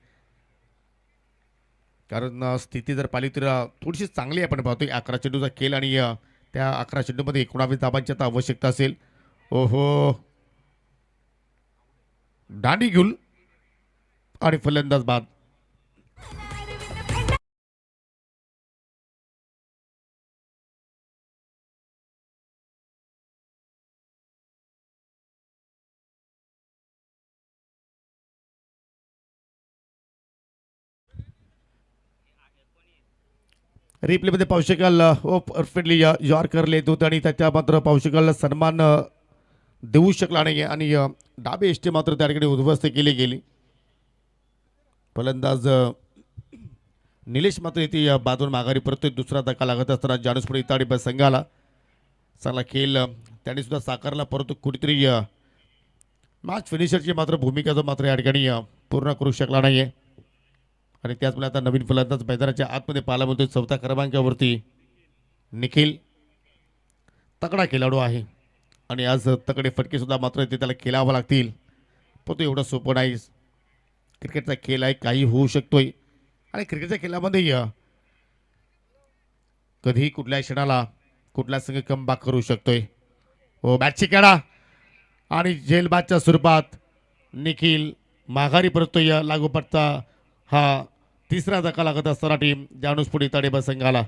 कारण स्थिती जर पाहिली तर थोडीशी चांगली आपण पाहतो. 11 चेंडूचा खेळ, आणि त्या 11 चेंडूमध्ये 19 धाबांची आता आवश्यकता असेल. ओहो, दांडी घेऊन आणि फलंदाज बाद. रिप्लेमध्ये पाहू शकाल ओ परफेक्टली यॉर्कर येत होतं आणि त्याच्या मात्र पाहू शकाल सन्मान देऊ शकला नाही आणि डाबे एष्टे मात्र त्या ठिकाणी उद्ध्वस्त केली गेली. फलंदाज निलेश मात्र इथे बाजून माघारी परतोय. दुसरा धक्का लागत असताना जानूसपुढे इताडी संघाला चांगला खेळ त्यांनी सुद्धा साकारला, परंतु कुठेतरी मॅच फिनिशरची मात्र भूमिका जो मात्र या ठिकाणी पूर्ण करू शकला नाही आहे. आणि त्याचमुळे आता नवीन फलंदाज मैदानाच्या आतमध्ये पाहायला मिळतोय. 4थ्या क्रमांकावरती निखिल तगडा खेळाडू आहे आणि आज तगडे फटके सुद्धा मात्र ते त्याला खेळावं लागतील, पण तो एवढं सोपं नाही. क्रिकेटचा खेळ आहे, काही होऊ शकतोय आणि क्रिकेटच्या खेळामध्ये कधीही कुठल्या क्षणाला कुठल्या संघ कमबॅक करू शकतोय. हो बॅटची खेळा आणि झेलबादच्या स्वरूपात निखिल माघारी परतोय. लागोपाठचा हा तिसरा धक्का लागत असताना टीम जानूसपुढे ताडेबा संघाला.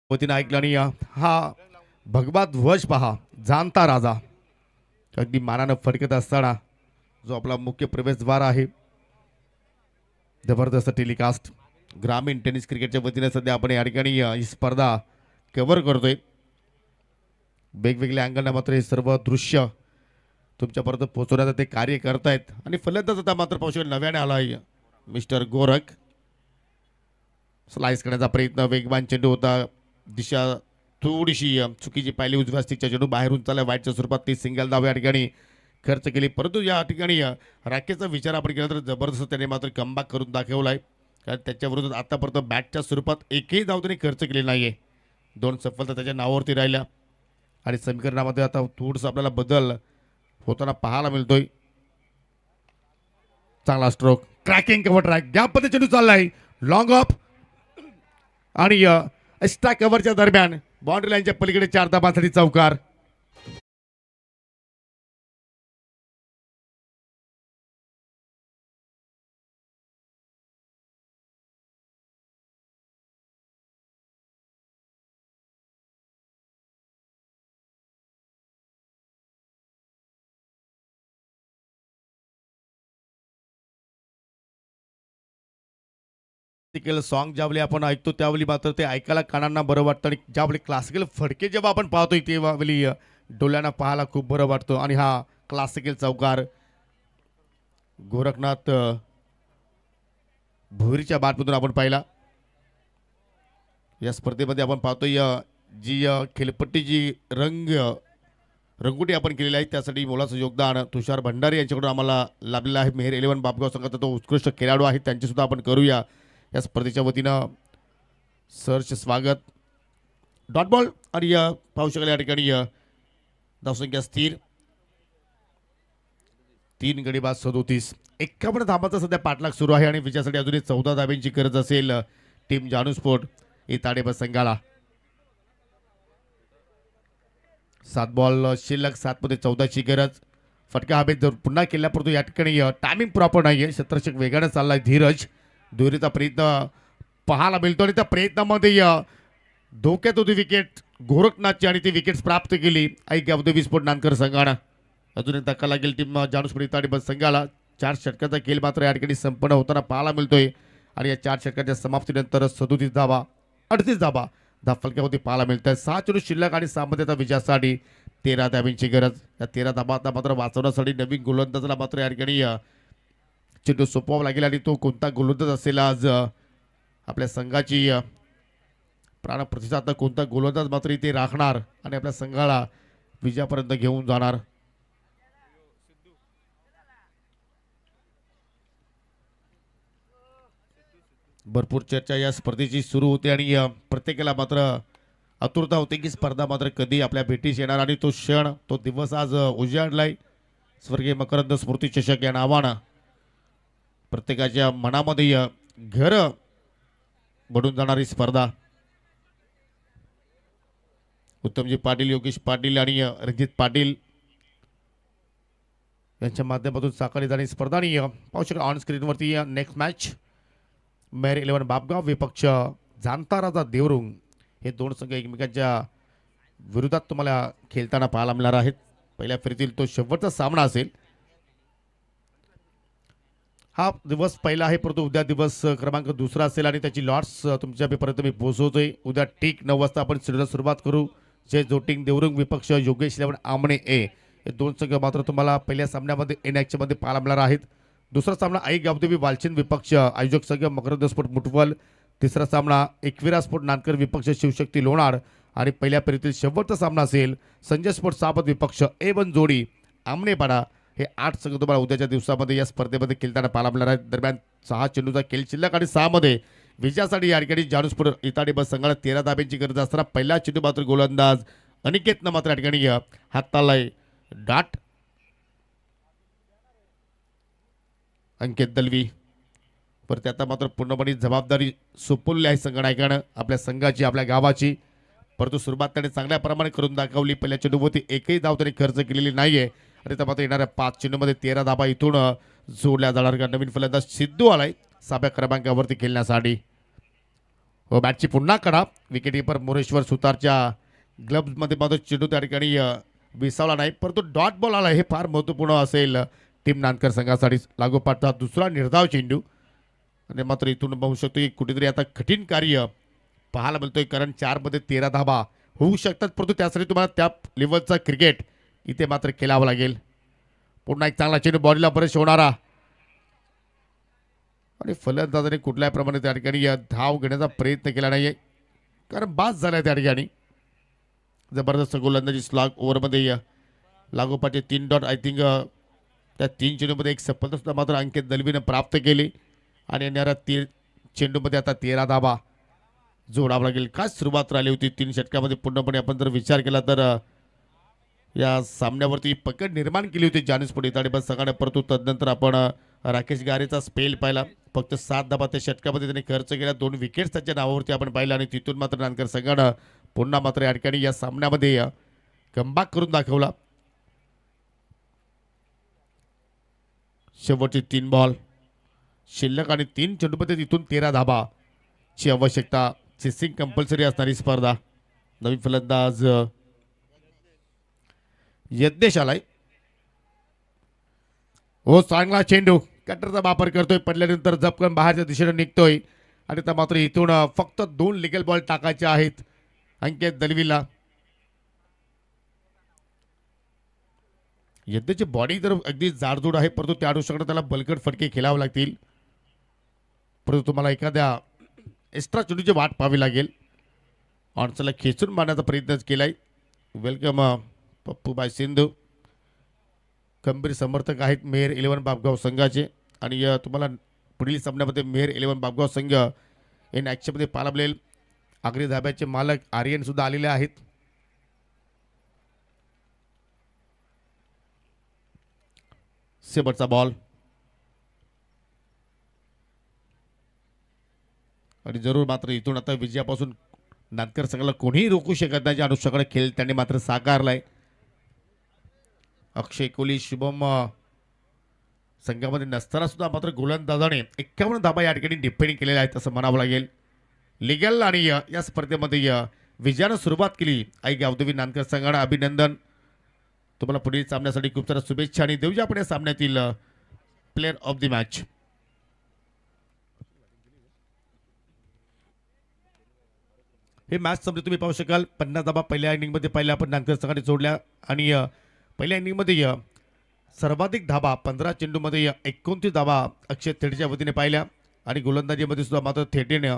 वतीनं ऐकलं आणि हा भगवा ध्वज पहा, जाणता राजा अगदी मानानं फडकत असताना जो आपला मुख्य प्रवेशद्वार आहे. जबरदस्त टेलिकास्ट ग्रामीण टेनिस क्रिकेटच्या वतीने सध्या आपण या ठिकाणी ही स्पर्धा कव्हर करतोय. वेगवेगळ्या अँगलनं मात्र हे सर्व दृश्य तुमच्यापर्यंत पोहोचवण्याचं ते कार्य करतायत. आणि फलंदाज आता मात्र पाहू शकाल नव्याने आला आहे मिस्टर गोरख. स्लाइस करण्याचा प्रयत्न, वेगवान चेंडू होता, दिशा थोडीशी चुकीची पाहिली. उजव्या स्टिकच्या चेंडू बाहेरून चालला वाईटच्या स्वरूपात ती सिंगल धाव या ठिकाणी खर्च केली, परंतु या ठिकाणी राकेशचा विचार आपण केला तर जबरदस्त त्याने मात्र कमबॅक करून दाखवला आहे. कारण त्याच्या विरोधात आतापर्यंत बॅटच्या स्वरूपात एकही धाव त्यांनी खर्च केली नाही आहे. 2 सफलता त्याच्या नावावरती राहिल्या आणि समीकरणामध्ये आता थोडंसं आपल्याला बदल होताना पाहायला मिळतोय. चांगला stroke, cracking cover track, gap मध्ये चेंडू चाललाय, लॉंग ऑफ आणि एक्स्ट्रा कव्हरच्या दरम्यान बाउंड्री लाईनच्या पलीकडे 4 धावांसाठी चौकार. क्लासिकल सॉन्ग ज्यावेळी आपण ऐकतो त्यावेळी मात्र ते ऐकायला कानांना बरं वाटतं आणि ज्यावेळी क्लासिकल फडके जेव्हा आपण पाहतोय तेव्हावेळी डोळ्यांना पाहायला खूप बरं वाटतं. आणि हा क्लासिकल चौकार गोरखनाथ भोईरच्या बाटमधून आपण पाहिला. या स्पर्धेमध्ये आपण पाहतोय जी खेळपट्टी जी रंगोटी आपण केलेली आहे त्यासाठी मोलाचं योगदान तुषार भंडारी यांच्याकडून आम्हाला लाभलेलं आहे. मेहर 11 बापगाव संघाचा तो उत्कृष्ट खेळाडू आहे, त्यांचे सुद्धा आपण करूया या स्पर्धेच्या वतीनं सरचे स्वागत. डॉट बॉल आणि पाहू शकाल या ठिकाणी धावसंख्या स्थिर 3 गडी बाद 37. 51 धावांचा सध्या पाठलाग सुरू आहे आणि विजयासाठी अजूनही 14 धाब्यांची गरज असेल टीम जानूस्पोर्ट इताडेबा संघाला. 7 बॉल शिल्लक, 7 मध्ये 14ची गरज. फटका हवेत जर पुन्हा केला परंतु या ठिकाणी टायमिंग प्रॉपर नाही आहे. क्षेत्ररक्षक वेगाने चाललाय धीरज. दुहेरीचा प्रयत्न पाहायला मिळतो आणि त्या प्रयत्नामध्ये धोक्यात होती विकेट गोरखनाथची आणि ती विकेट प्राप्त केली ऐक्यावधी विस्फोट नानकर संघानं. अजून एक धक्का लागेल टीम जानूस्पोर्ट इताडेबा संघाला. 4 षटकाचा खेळ मात्र या ठिकाणी संपन्न होताना पाहायला मिळतोय आणि या 4 षटकाच्या समाप्तीनंतर 37 धावा 38 धावा फलक्यावरती पाहायला मिळत आहे. 6 चेंडू शिल्लक आणि 6 मध्ये विजयासाठी 13 धाब्यांची गरज. या 13 धाबा आता मात्र वाचवण्यासाठी नवीन गोलंदाजाला मात्र या ठिकाणी चेंडू सोपवावा लागेल आणि तो कोणता गोलंदाज असेल आज आपल्या संघाची प्राणप्रतिष्ठाता कोणता गोलंदाज मात्र इथे राखणार आणि आपल्या संघाला विजयापर्यंत घेऊन जाणार. भरपूर चर्चा या स्पर्धेची सुरू होते आणि प्रत्येकाला मात्र आतुरता होते की स्पर्धा मात्र कधी आपल्या भेटीस येणार आणि तो क्षण तो दिवस आज उजाडलाय. स्वर्गीय मकरंद स्मृती चषक या नावानं प्रत्येकाच्या मनामध्ये घर बनून जाणारी स्पर्धा. उत्तमजी पाटील, योगेश पाटील आणि रणजित पाटील यांच्या माध्यमातून साकारली जाणारी स्पर्धा. आणि पाहू शकाल on स्क्रीनवरती next match Mehar 11 Bapgaon विपक्ष जाणता राजा देवरुंग हे दोन संघ एकमेकांच्या विरोधात तुम्हाला खेळताना पाहायला मिळणार आहेत. पहिल्या फेरीतील तो शेवटचा सामना असेल. हा दिवस पहिला आहे परंतु उद्या दिवस क्रमांक दुसरा असेल आणि त्याची लॉट्स तुमच्यापर्यंत मी पोहोचवतोय. उद्या ठीक 9 वाजता आपण सीडला सुरुवात करू. जे जोटिंग देवरुंग विपक्ष योगेश 11 आमणे ए हे दोन संघ मात्र तुम्हाला पहिल्या सामन्यामध्ये मध्ये पाहायला मिळणार आहेत. दुसरा सामना आई गावदेवी वालचंद विपक्ष आयोजक संघ मकरंद स्पोर्ट मुठवल. तिसरा सामना एकविरा स्पोर्ट नानकर विपक्ष शिवशक्ती लोणार आणि पहिल्या फेरीतील शेवटचा सामना असेल संजय स्पोर्ट साबत विपक्ष A1 जोडी आमनेपाडा. हे 8 संघ तुम्हाला उद्याच्या दिवसामध्ये या स्पर्धेमध्ये खेळताना पाहायला मिळणार आहेत. दरम्यान 6 चेंडूचा खेळ शिल्लक आणि 6 मध्ये विजयासाठी या ठिकाणी जानू स्पोर्ट इताडे बस संघाला 13 धाब्यांची गरज असताना पहिला चेंडू मात्र गोलंदाज अनिकेतनं मात्र या ठिकाणी हातालाय डाट. अंकित दलवी परत आता मात्र पूर्णपणे जबाबदारी सोपवली आहे संघनायकानं आपल्या संघाची आपल्या गावाची. परंतु सुरुवात त्याने चांगल्या प्रमाणे करून दाखवली. पहिल्या चेंडूवरती एकही धाव त्याने खर्च केलेली नाहीये आणि त्या मात्र येणाऱ्या 5 चेंडूमध्ये 13 धाबा इथून जोडल्या जाणार. का नवीन फलंदाज सिद्धू आलाय 6व्या क्रमांकावरती खेळण्यासाठी. व बॅटची पुन्हा कडा. विकेटकीपर मोरेश्वर सुतारच्या ग्लब्समध्ये मात्र चेंडू त्या ठिकाणी विसावला नाही परंतु डॉट बॉल आला. हे फार महत्त्वपूर्ण असेल टीम नानकर संघासाठी. लागोपाठचा दुसरा निर्धाव चेंडू आणि मात्र इथून पाहू शकतो की कुठेतरी आता कठीण कार्य पाहायला मिळतोय कारण 4 मध्ये 13 धाबा होऊ शकतात परंतु त्यासाठी तुम्हाला त्या लेवलचा क्रिकेट इथे मात्र खेळावं लागेल. पुन्हा एक चांगला चेंडू बॉडीला बरेच होणारा आणि फलंदाजाने कुठल्याही प्रमाणे त्या ठिकाणी धाव घेण्याचा प्रयत्न केला नाहीये कारण बाद झाला त्या ठिकाणी. जबरदस्त गोलंदाजी स्लॉग ओव्हरमध्ये लागोपाठचे 3 डॉट आय थिंक त्या 3 चेंडूमध्ये एक सफलता सुद्धा मात्र अंकित दलवीनं प्राप्त केली आणि येणाऱ्या 3 चेंडूमध्ये आता 13 धाबा जोडावं लागेल. काय सुरुवात राहिली होती 3 षटकामध्ये. पूर्णपणे आपण जर विचार केला तर या सामन्यावरती पकड निर्माण केली होती जानू स्पोर्ट इताडे बस संघाने परंतु तदनंतर आपण राकेश गारेचा स्पेल पाहिला. फक्त 7 धाबा त्या षटकामध्ये त्यांनी खर्च केला. 2 विकेट्स त्याच्या नावावरती आपण पाहिला आणि तिथून मात्र नानकर संघानं पुन्हा मात्र या ठिकाणी या सामन्यामध्ये कमबॅक करून दाखवला. शेवटचे 3 बॉल शिल्लक आणि 3 चेंडूमध्ये तिथून 13 धाबाची आवश्यकता. चेसिंग कंपल्सरी असणारी स्पर्धा. नवीन फलंदाज यज्ञेश आलाय. हो चांगला चेंडू कटरचा वापर करतोय पडल्यानंतर झपकन बाहेरच्या दिशेने निघतोय आणि त्या मात्र इथून फक्त 2 लिगल बॉल टाकायचे आहेत अंकित दलवीला. यज्ञेची बॉडी तर अगदी जाडजूड आहे परंतु त्या अनुषंगाने त्याला बलकट फटके खेळावे लागतील परंतु तुम्हाला एखाद्या एक्स्ट्रा चेंडूची वाट पाहावी लागेल. ऑनसला खेचून मारण्याचा प्रयत्न केलाय. वेलकम पप्पूबाई सिंधू. खंबीर समर्थक आहेत मेहर 11 बापगाव संघाचे आणि तुम्हाला पुढील सामन्यामध्ये मेहर 11 बापगाव संघ इन ॲक्शनमध्ये पाहायला मिळेल. आगरी धाब्याचे मालक आर्यन सुद्धा आलेले आहेत. शेवटचा बॉल आणि जरूर मात्र इथून आता विजयापासून नानकर संघाला कोणीही रोखू शकत नाही. अनुषंगाने खेळ त्यांनी मात्र साकारलाय. अक्षय कोहली शुभम संघामध्ये नसताना सुद्धा मात्र गोलंदाजाने 51 धाबा या ठिकाणी डिफेंडिंग केलेल्या आहेत असं म्हणावं लागेल. लिगल आणि या स्पर्धेमध्ये विजयानं सुरुवात केली आई गावदेवी नानकर संघानं. अभिनंदन तुम्हाला पुढील सामन्यासाठी खूप साऱ्या शुभेच्छा आणि देऊया आपण या सामन्यातील प्लेअर ऑफ द मॅच. हे मॅच समजा तुम्ही पाहू शकाल 50 धाबा पहिल्या इनिंगमध्ये पहिल्या आपण नानकर संघाने जोडल्या आणि पहिल्या इनिंगमध्ये सर्वाधिक धाबा 15 चेंडूमध्ये 29 धाबा अक्षय थेडच्या वतीने पाहिल्या. आणि गोलंदाजीमध्ये सुद्धा मात्र थेटेने